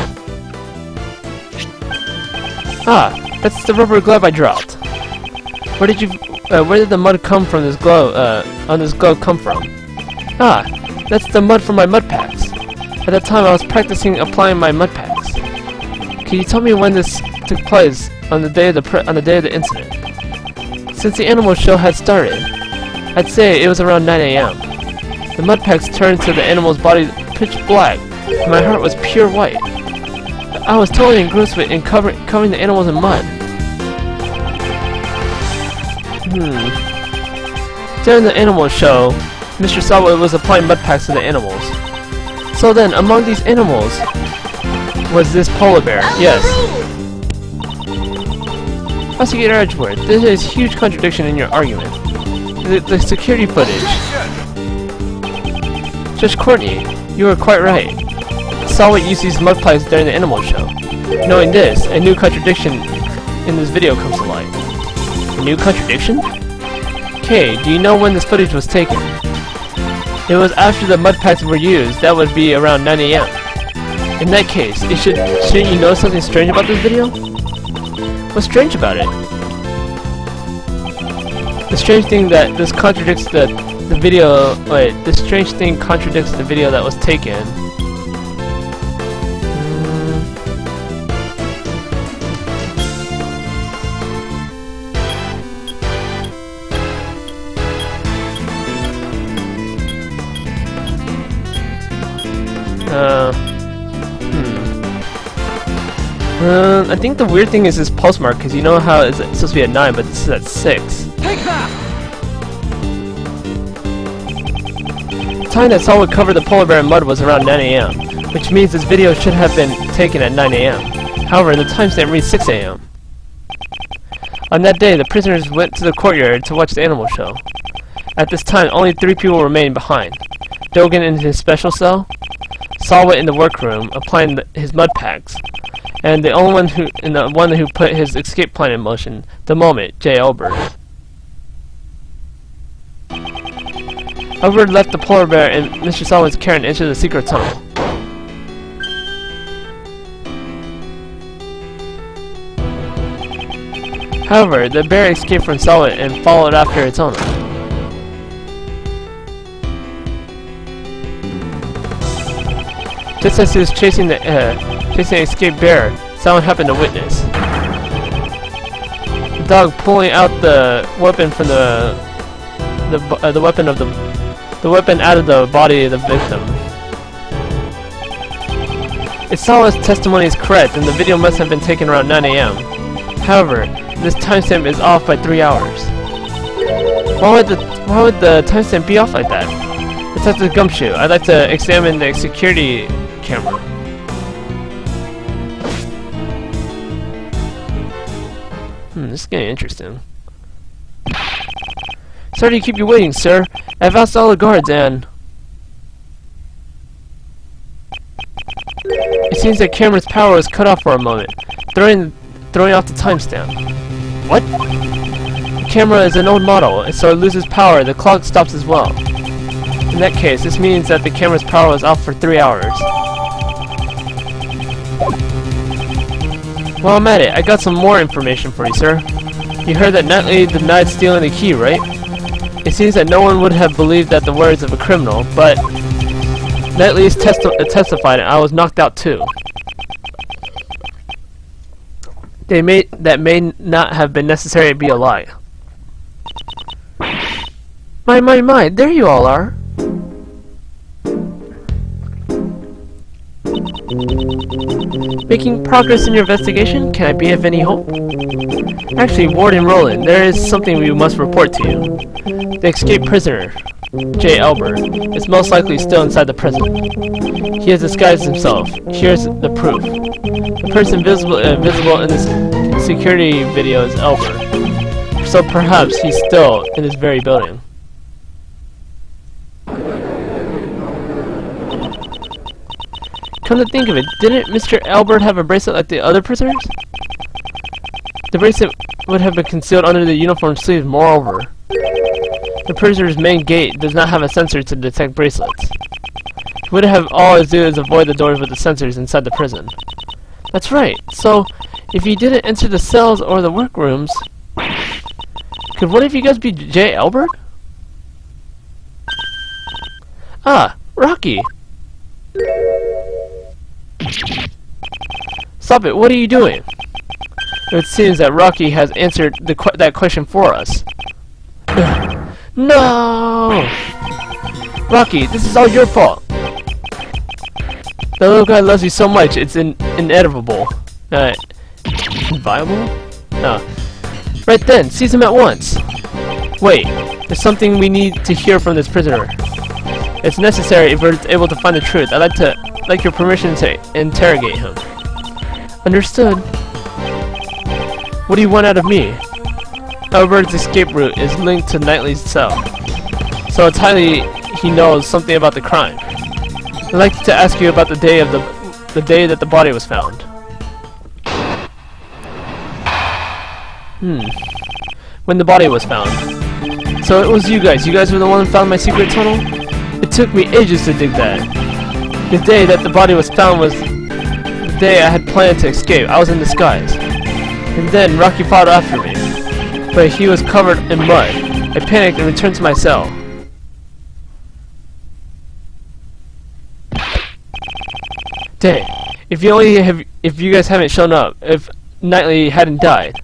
Ah, that's the rubber glove I dropped. Where did the mud come from this glove, on this glove come from? Ah, that's the mud from my mud packs. At that time I was practicing applying my mud packs. Can you tell me when this took place on the day of the incident? Since the animal show had started, I'd say it was around 9 AM. The mud packs turned to the animal's body pitch black, and my heart was pure white. I was totally engrossed with and covering the animals in mud. During the animal show, Mr. Salwood was applying mud packs to the animals. So then, among these animals was this polar bear. Yes. Prosecutor Edgeworth, there is a huge contradiction in your argument. The security footage. Judge Courtney, you were quite right. Salwood used these mud packs during the animal show. Knowing this, a new contradiction in this video comes to light. A new contradiction? Kay, do you know when this footage was taken? It was after the mud packs were used. That would be around 9 AM. In that case, shouldn't you know something strange about this video? What's strange about it? The strange thing that this contradicts the video. Wait, the strange thing contradicts the video that was taken. I think the weird thing is this postmark, because you know how it's supposed to be at 9, but this is at 6. Take that! The time that Saul would cover the polar bear in mud was around 9 AM, which means this video should have been taken at 9 AM. However, the timestamp reads 6 AM. On that day, the prisoners went to the courtyard to watch the animal show. At this time, only 3 people remained behind. Dogen in his special cell, Saul went in the workroom, applying his mud packs, and the one who put his escape plan in motion, the moment, J. Elbert. Elbert left the polar bear and Mr. Solomon's care and entered the secret tunnel. However, the bear escaped from Solid and followed after its owner. Just as he was chasing the escaped bear, someone happened to witness. The dog pulling out the weapon from the weapon out of the body of the victim. If Solid's testimony is correct, then the video must have been taken around 9 AM. However, this timestamp is off by 3 hours. Why would the timestamp be off like that? Let's have the gumshoe. I'd like to examine the security camera. This is getting interesting. Sorry to keep you waiting, sir. I've asked all the guards and... It seems that camera's power was cut off for a moment, throwing off the timestamp. What? The camera is an old model, and so it loses power, the clock stops as well. In that case, this means that the camera's power was off for 3 hours. While I'm at it, I got some more information for you, sir. You heard that Knightley denied stealing the key, right? It seems that no one would have believed that the words of a criminal, but Knightley testified and I was knocked out too. That may not have been necessary to be a lie. My, there you all are. Making progress in your investigation? Can I be of any hope? Actually, Warden Roland, there is something we must report to you. The escaped prisoner, J. Elbert, is most likely still inside the prison. He has disguised himself. Here's the proof. The person visible in this security video is Elbert. So perhaps he's still in this very building. Come to think of it, didn't Mr. Elbert have a bracelet like the other prisoners? The bracelet would have been concealed under the uniform sleeve. Moreover, the prisoner's main gate does not have a sensor to detect bracelets. He would have all his do is avoid the doors with the sensors inside the prison. That's right. So, if he didn't enter the cells or the workrooms, could one of you guys be J. Elbert? Ah, Rocky. Stop it, what are you doing? It seems that Rocky has answered that question for us. No! Rocky, this is all your fault. The little guy loves you so much, it's inevitable. Inviolable? No. Right then, seize him at once. Wait, there's something we need to hear from this prisoner. It's necessary if we're able to find the truth. I'd like your permission to interrogate him. Understood. What do you want out of me? Elbert's escape route is linked to Knightley's cell, so it's highly he knows something about the crime. I'd like to ask you about the day that the body was found. When the body was found. So it was you guys. You guys were the one who found my secret tunnel? It took me ages to dig that. The day that the body was found was the day I had planned to escape. I was in disguise. And then Rocky followed after me. But he was covered in mud. I panicked and returned to my cell. Dang. If you guys haven't shown up, if Knightley hadn't died.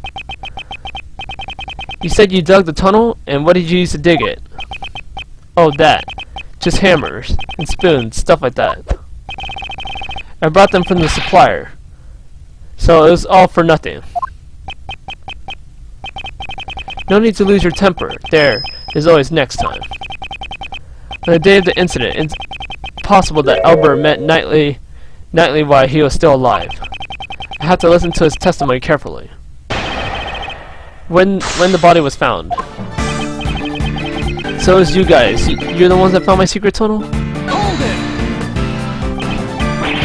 You said you dug the tunnel, and what did you use to dig it? Oh, that. Just hammers and spoons, stuff like that. I brought them from the supplier. So it was all for nothing. No need to lose your temper. There is always next time. On the day of the incident, it's possible that Albert met Knightley while he was still alive. I had to listen to his testimony carefully. When the body was found. So it's you guys. You're the ones that found my secret tunnel?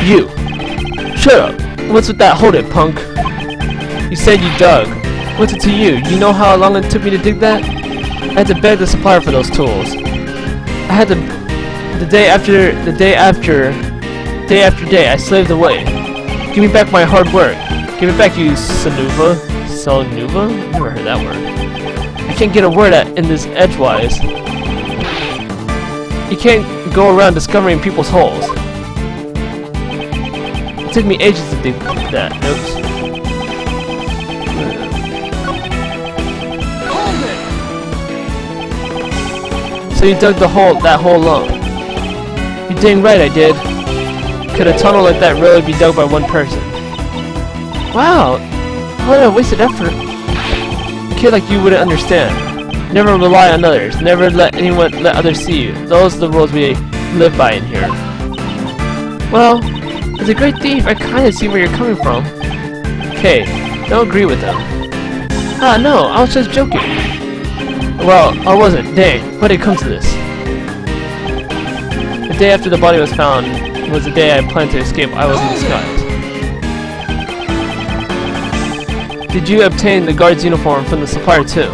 You! Shut up! What's with that hold it, punk? You said you dug. What's it to you? You know how long it took me to dig that? I had to beg the supplier for those tools. I had to... Day after day, I slaved away. Give me back my hard work. Give it back, you Sanuva. Sanuva? Never heard that word. I can't get a word out in this edgewise. You can't go around discovering people's holes. It took me ages to dig that. Oops. So you dug that hole alone. You're dang right I did. Could a tunnel like that really be dug by one person? Wow! What a wasted effort. A kid like you wouldn't understand. Never rely on others. Never let others see you. Those are the rules we live by in here. Well, as a great thief, I kinda see where you're coming from. Okay, don't agree with them. Ah, no, I was just joking. Well, I wasn't. Dang, why'd it come to this? The day after the body was found was the day I planned to escape. I was in disguise. Did you obtain the guard's uniform from the supplier too?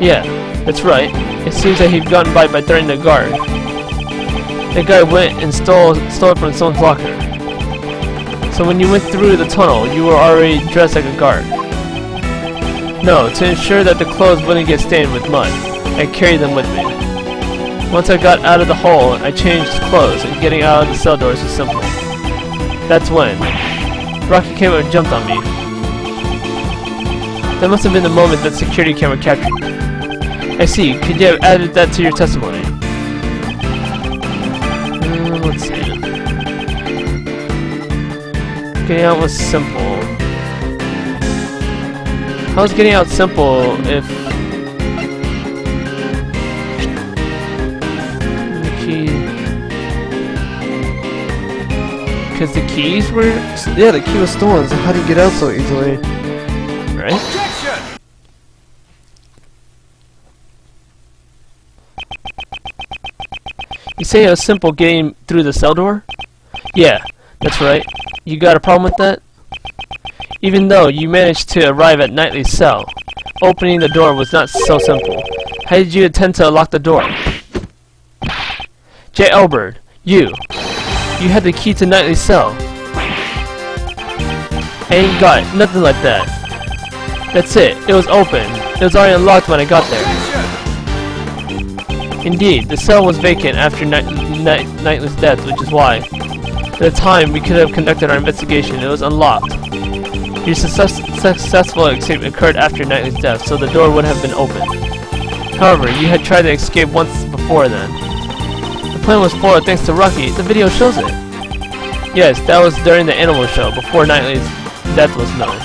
Yeah, that's right. It seems that he'd gotten by threatening the guard. The guy went and stole it from someone's locker. So when you went through the tunnel, you were already dressed like a guard. No, to ensure that the clothes wouldn't get stained with mud, I carried them with me. Once I got out of the hole, I changed clothes, and getting out of the cell doors was simple. That's when Rocky came up and jumped on me. That must have been the moment that security camera captured me. I see. Could you have added that to your testimony? Let's see. Getting out was simple. How is getting out simple if the key? Because the keys were... Yeah, the key was stolen, so how do you get out so easily? Right? Objection! You say it was simple getting through the cell door? Yeah, that's right. You got a problem with that? Even though you managed to arrive at Knightley's cell, opening the door was not so simple. How did you attempt to unlock the door? J. Elbert, you had the key to Knightley's cell. I ain't got nothing like that. That's it. It was open. It was already unlocked when I got there. Indeed, the cell was vacant after Knightley's death, which is why, at the time we could have conducted our investigation, it was unlocked. Your successful escape occurred after Knightley's death, so the door would have been open. However, you had tried to escape once before then. The plan was foiled thanks to Rocky. The video shows it. Yes, that was during the animal show, before Knightley's death was known.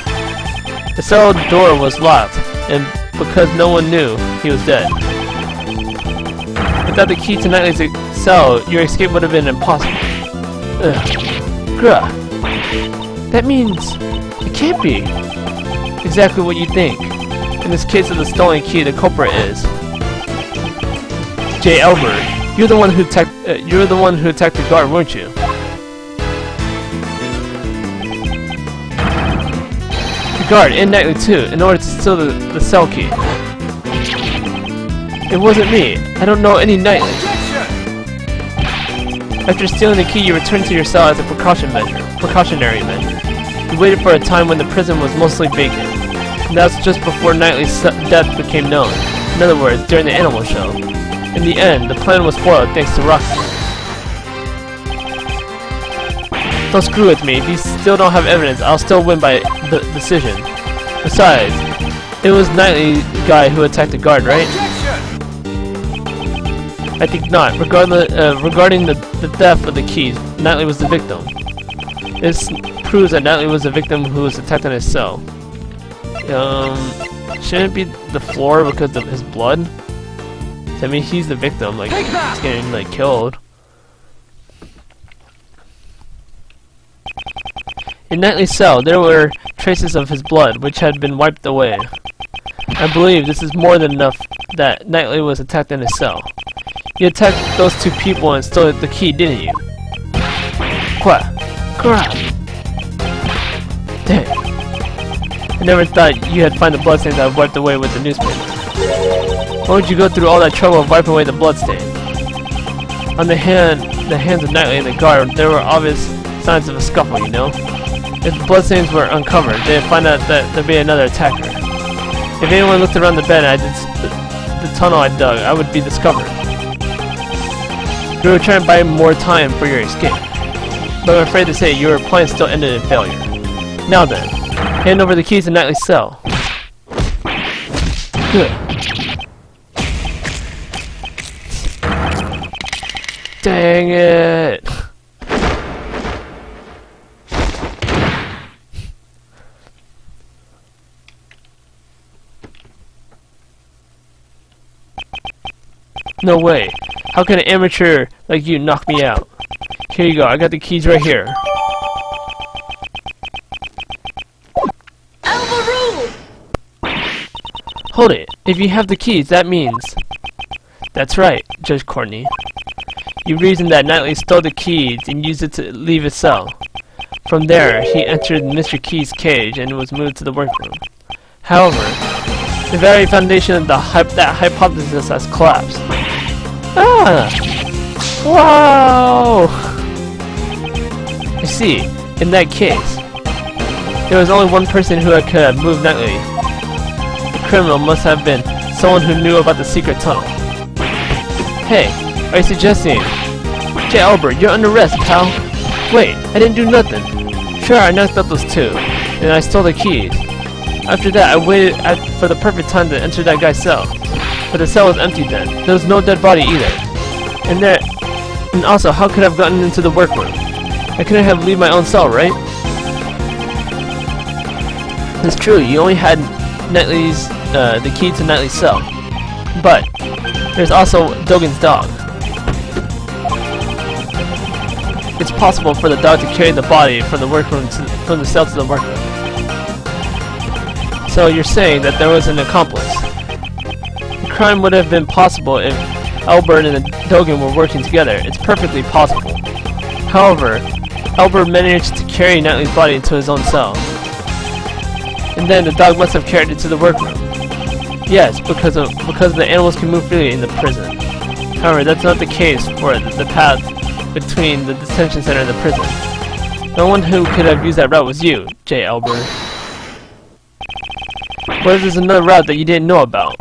The cell door was locked, and because no one knew, he was dead. Without the key to Knightley's cell, your escape would have been impossible. Ugh. Grah. That means... it can't be exactly what you think. In this case of the stolen key, the culprit is J. Elbert. You're the one who attacked the guard, weren't you? The guard and Knightley too, in order to steal the cell key. It wasn't me. I don't know any Knightley. After stealing the key, you returned to your cell as a precautionary measure. You waited for a time when the prison was mostly vacant. And that's just before Knightley's death became known. In other words, during the animal show. In the end, the plan was foiled thanks to Rocky. Don't screw with me. If you still don't have evidence, I'll still win by the decision. Besides, it was Knightley guy who attacked the guard, right? I think not. Regarding the theft of the keys, Knightley was the victim. It's proves that Nightly was the victim who was attacked in his cell. Shouldn't it be the floor because of his blood? I mean, he's the victim, like, he's getting, like, killed. In Nightly's cell, there were traces of his blood, which had been wiped away. I believe this is more than enough that Nightly was attacked in his cell. You attacked those two people and stole the key, didn't you? Crap. Dang. I never thought you had found the bloodstains I wiped away with the newspaper. Why would you go through all that trouble of wiping away the bloodstain? On the hands of Nightly and the guard, there were obvious signs of a scuffle, you know? If the bloodstains were uncovered, they'd find out that there'd be another attacker. If anyone looked around the bed and the tunnel I dug, I would be discovered. You were trying to buy more time for your escape. But I'm afraid to say your plan still ended in failure. Now then, hand over the keys to Nightly's cell. Good. Dang it! No way. How can an amateur like you knock me out? Here you go, I got the keys right here. Hold it. If you have the keys, that means... That's right, Judge Courtney. You reasoned that Nightly stole the keys and used it to leave his cell. From there, he entered Mr. Key's cage and was moved to the workroom. However, the very foundation of that hypothesis has collapsed. Ah! Wow! You see, in that case, there was only one person who could have moved Nightly. The criminal must have been someone who knew about the secret tunnel. Hey, are you suggesting... J. Albert, you're under arrest, pal. Wait, I didn't do nothing. Sure, I knocked out those two, and I stole the keys. After that, I waited for the perfect time to enter that guy's cell. But the cell was empty then. There was no dead body either. And also, how could I have gotten into the workroom? I couldn't have left my own cell, right? It's true, you only had Nightly's, the key to Nightly's cell. But, there's also Dogen's dog. It's possible for the dog to carry the body from the workroom from the cell to the workroom. So you're saying that there was an accomplice. The crime would have been possible if Albert and Dogen were working together. It's perfectly possible. However, Albert managed to carry Nightly's body into his own cell. And then the dog must have carried it to the workroom. Yes, because the animals can move freely in the prison. However, that's not the case for the path between the detention center and the prison. No one who could have used that route was you, J. Albert. What if there's another route that you didn't know about?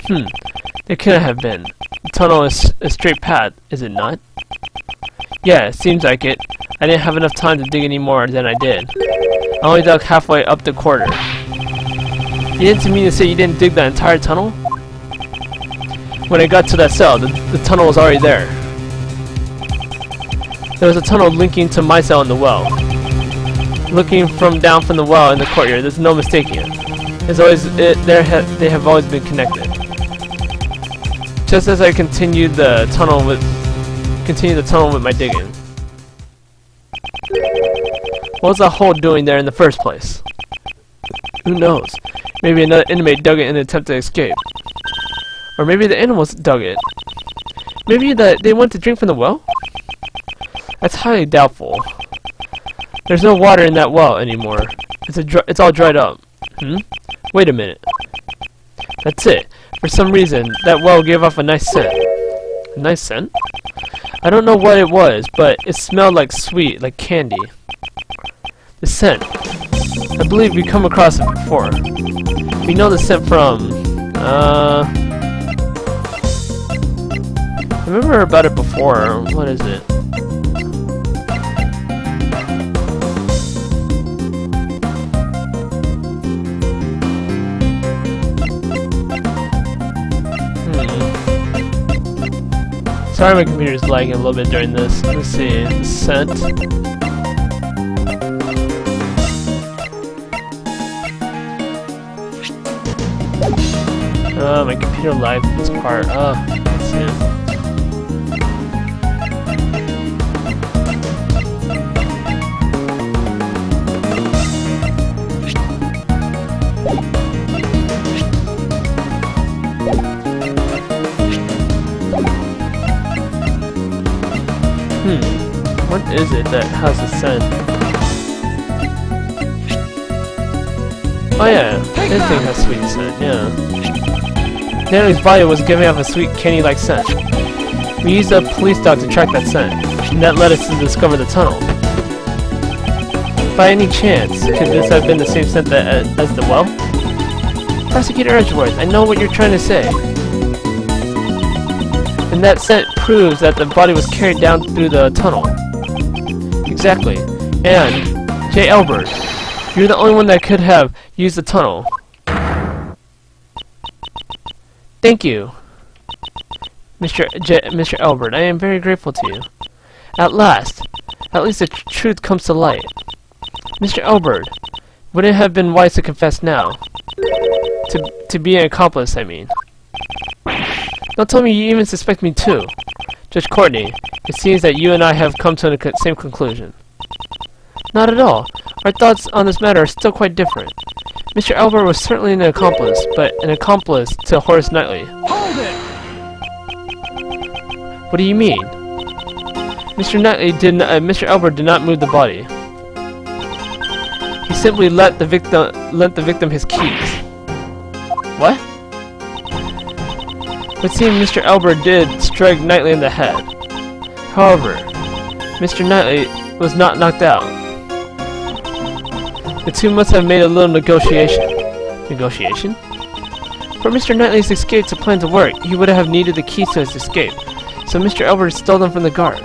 There couldn't have been. The tunnel is a straight path, is it not? Yeah, it seems like it. I didn't have enough time to dig any more than I did. I only dug halfway up the corridor. You didn't mean to say you didn't dig that entire tunnel? When I got to that cell, the tunnel was already there. There was a tunnel linking to my cell in the well. Looking down from the well in the courtyard, there's no mistaking it. They have always been connected. Just as I continued the tunnel with my digging. What was that hole doing there in the first place? Who knows? Maybe another inmate dug it in an attempt to escape. Or maybe the animals dug it. Maybe they went to drink from the well? That's highly doubtful. There's no water in that well anymore. It's all dried up. Wait a minute. That's it. For some reason, that well gave off a nice scent. A nice scent? I don't know what it was, but it smelled like sweet, like candy. The scent. I believe we've come across it before. We know the scent from... I remember about it before. What is it? Sorry, my computer's lagging a little bit during this. Let's see. Scent. My computer lagged this part. Let's see. What is it that has a scent? Oh yeah, this thing has sweet scent, yeah. Natalie's body was giving off a sweet candy-like scent. We used a police dog to track that scent, and that led us to discover the tunnel. By any chance, could this have been the same scent as the well? Prosecutor Edgeworth, I know what you're trying to say. And that scent proves that the body was carried down through the tunnel. Exactly. And, J. Albert, you're the only one that could have used the tunnel. Thank you, Mr. Albert. I am very grateful to you. At least the truth comes to light. Mr. Albert, would it have been wise to confess now? To be an accomplice, I mean. Don't tell me you even suspect me too. Judge Courtney, it seems that you and I have come to the same conclusion. Not at all. Our thoughts on this matter are still quite different. Mr. Albert was certainly an accomplice, but an accomplice to Horace Knightley. Hold it! What do you mean? Mr. Albert did not move the body. He simply lent the victim his keys. What? It seemed Mr. Albert did strike Knightley in the head. However, Mr. Knightley was not knocked out. The two must have made a little negotiation. Negotiation? For Mr. Knightley's escape to plan to work, he would have needed the keys to his escape, so Mr. Albert stole them from the guard.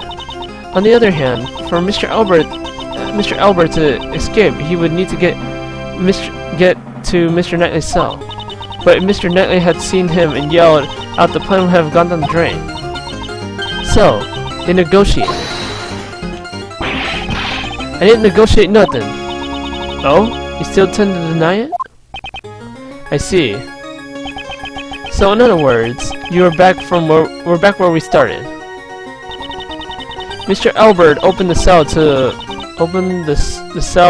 On the other hand, for Mr. Albert to escape, he would need to get to Mr. Knightley's cell. But if Mr. Knightley had seen him and yelled out, the plan would have gone down the drain. So, they negotiated. I didn't negotiate nothing. Oh? You still tend to deny it? I see. So in other words, we're back where we started. Mr. Albert opened the cell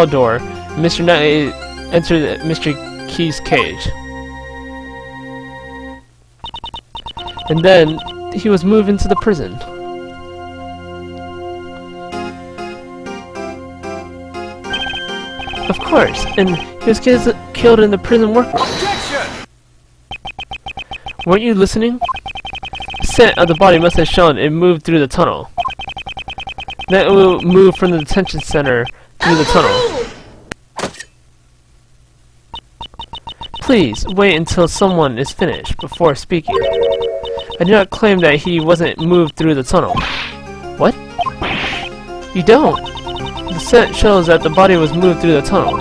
door, and Mr. Knightley entered Mr. Key's cage. And then he was moved into the prison. Of course, and he was killed in the prison workroom. Objection! Weren't you listening? The scent of the body must have shown it moved through the tunnel. Then it will move from the detention center through the tunnel. Please wait until someone is finished before speaking. I do not claim that he wasn't moved through the tunnel. What? You don't. The scent shows that the body was moved through the tunnel.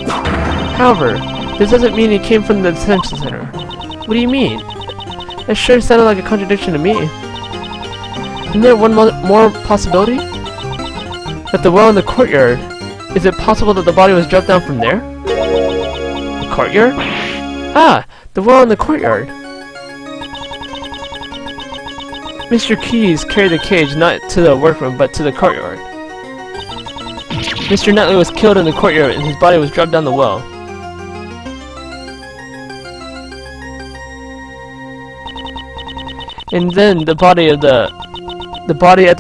However, this doesn't mean it came from the detention center. What do you mean? That sure sounded like a contradiction to me. Isn't there one more possibility? That the well in the courtyard, is it possible that the body was dropped down from there? The courtyard? Ah! The well in the courtyard! Mr. Keyes carried the cage not to the workroom, but to the courtyard. Mr. Knightley was killed in the courtyard, and his body was dropped down the well. And then the body at the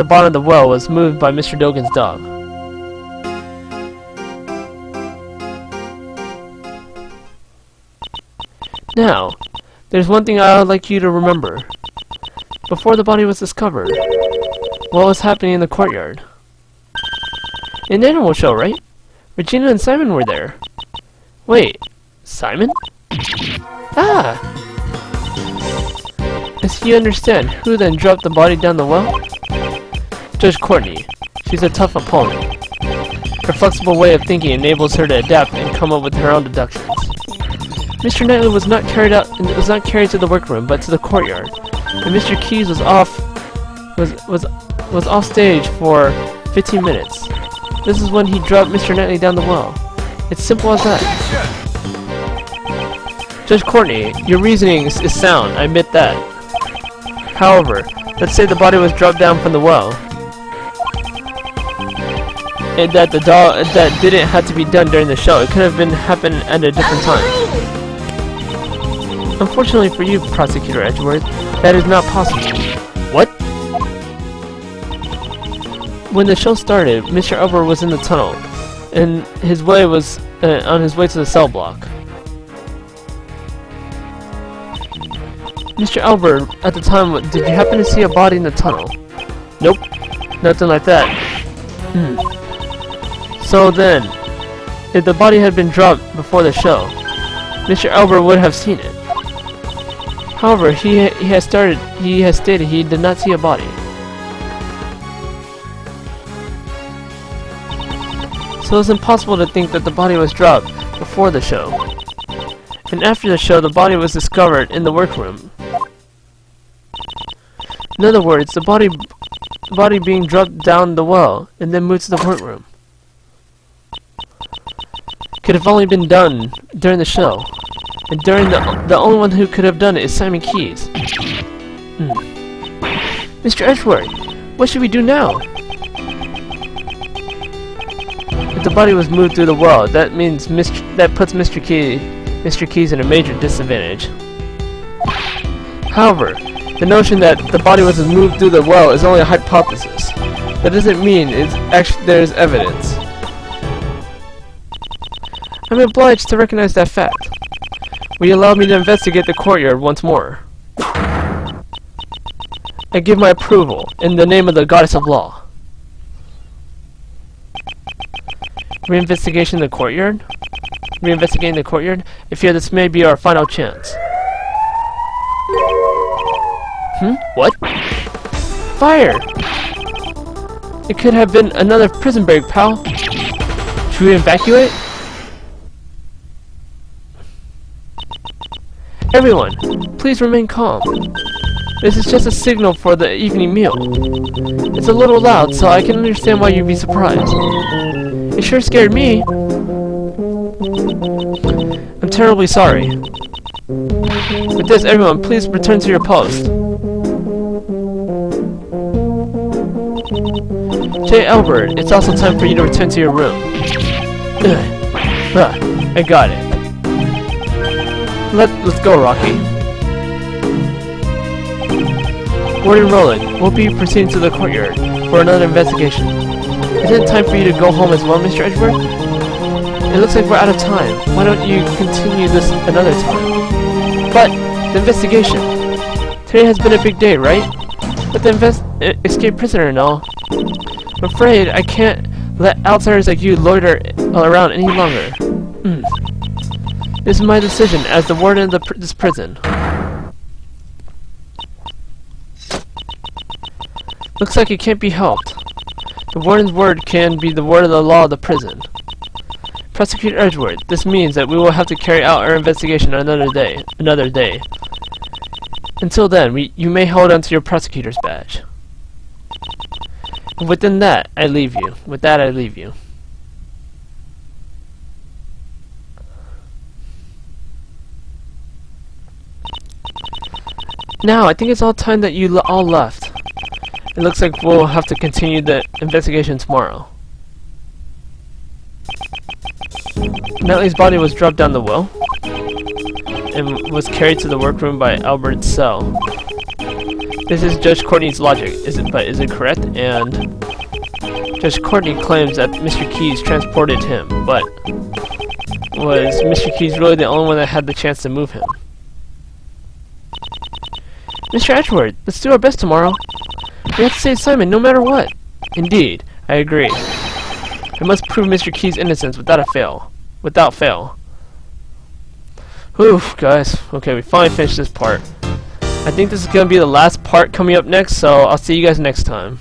bottom of the well was moved by Mr. Dogen's dog. Now, there's one thing I would like you to remember. Before the body was discovered, what was happening in the courtyard? An animal show, right? Regina and Simon were there. Wait, Simon? Ah! As you understand, who then dropped the body down the well? Judge Courtney. She's a tough opponent. Her flexible way of thinking enables her to adapt and come up with her own deductions. Mr. Knightley was not carried to the workroom, but to the courtyard. And Mr. Keyes was off stage for 15 minutes. This is when he dropped Mr. Knightley down the well. It's simple as that. Judge Courtney, your reasoning is sound, I admit that. However, let's say the body was dropped down from the well, and that that didn't have to be done during the show. It could have been happened at a different time. Unfortunately for you, Prosecutor Edgeworth, that is not possible. What? When the show started, Mr. Elber was in the tunnel, and his way was on his way to the cell block. Mr. Elber, at the time, did you happen to see a body in the tunnel? Nope, nothing like that. So then, if the body had been dropped before the show, Mr. Elber would have seen it. However, he has stated he did not see a body. So it's impossible to think that the body was dropped before the show. And after the show, the body was discovered in the workroom. In other words, the body being dropped down the well and then moved to the workroom could have only been done during the show. And during the only one who could have done it is Simon Keys. Mr. Edgeworth, what should we do now? If the body was moved through the well, that means that puts Mr. Keys in a major disadvantage. However, the notion that the body was moved through the well is only a hypothesis. That doesn't mean there is evidence. I'm obliged to recognize that fact. Will you allow me to investigate the courtyard once more? I give my approval in the name of the Goddess of Law. Reinvestigating the courtyard? Reinvestigating the courtyard? I fear this may be our final chance. What? Fire! It could have been another prison break, pal. Should we evacuate? Everyone, please remain calm. This is just a signal for the evening meal. It's a little loud, so I can understand why you'd be surprised. It sure scared me. I'm terribly sorry. With this, everyone, please return to your post. J. Albert, it's also time for you to return to your room. I got it. Let's go, Rocky. Warden Roland, we'll be proceeding to the courtyard for another investigation. Isn't it time for you to go home as well, Mr. Edgeworth? It looks like we're out of time. Why don't you continue this another time? But, the investigation. Today has been a big day, right? But the escaped prisoner and all. I'm afraid I can't let outsiders like you loiter around any longer. This is my decision as the warden of this prison. Looks like it can't be helped. The warden's word can be the word of the law of the prison. Prosecutor Edgeworth, this means that we will have to carry out our investigation another day. Until then, you may hold on to your prosecutor's badge. And within that, I leave you. With that, I leave you. Now, I think it's all time that you all left. It looks like we'll have to continue the investigation tomorrow. Natalie's body was dropped down the well and was carried to the workroom by Albert's cell. This is Judge Courtney's logic, is it correct? And Judge Courtney claims that Mr. Keys transported him, but was Mr. Keys really the only one that had the chance to move him? Mr. Edgeworth, let's do our best tomorrow. We have to save Simon no matter what. Indeed, I agree. I must prove Mr. Keys' innocence without fail. Whew, guys. Okay, we finally finished this part. I think this is going to be the last part coming up next, so I'll see you guys next time.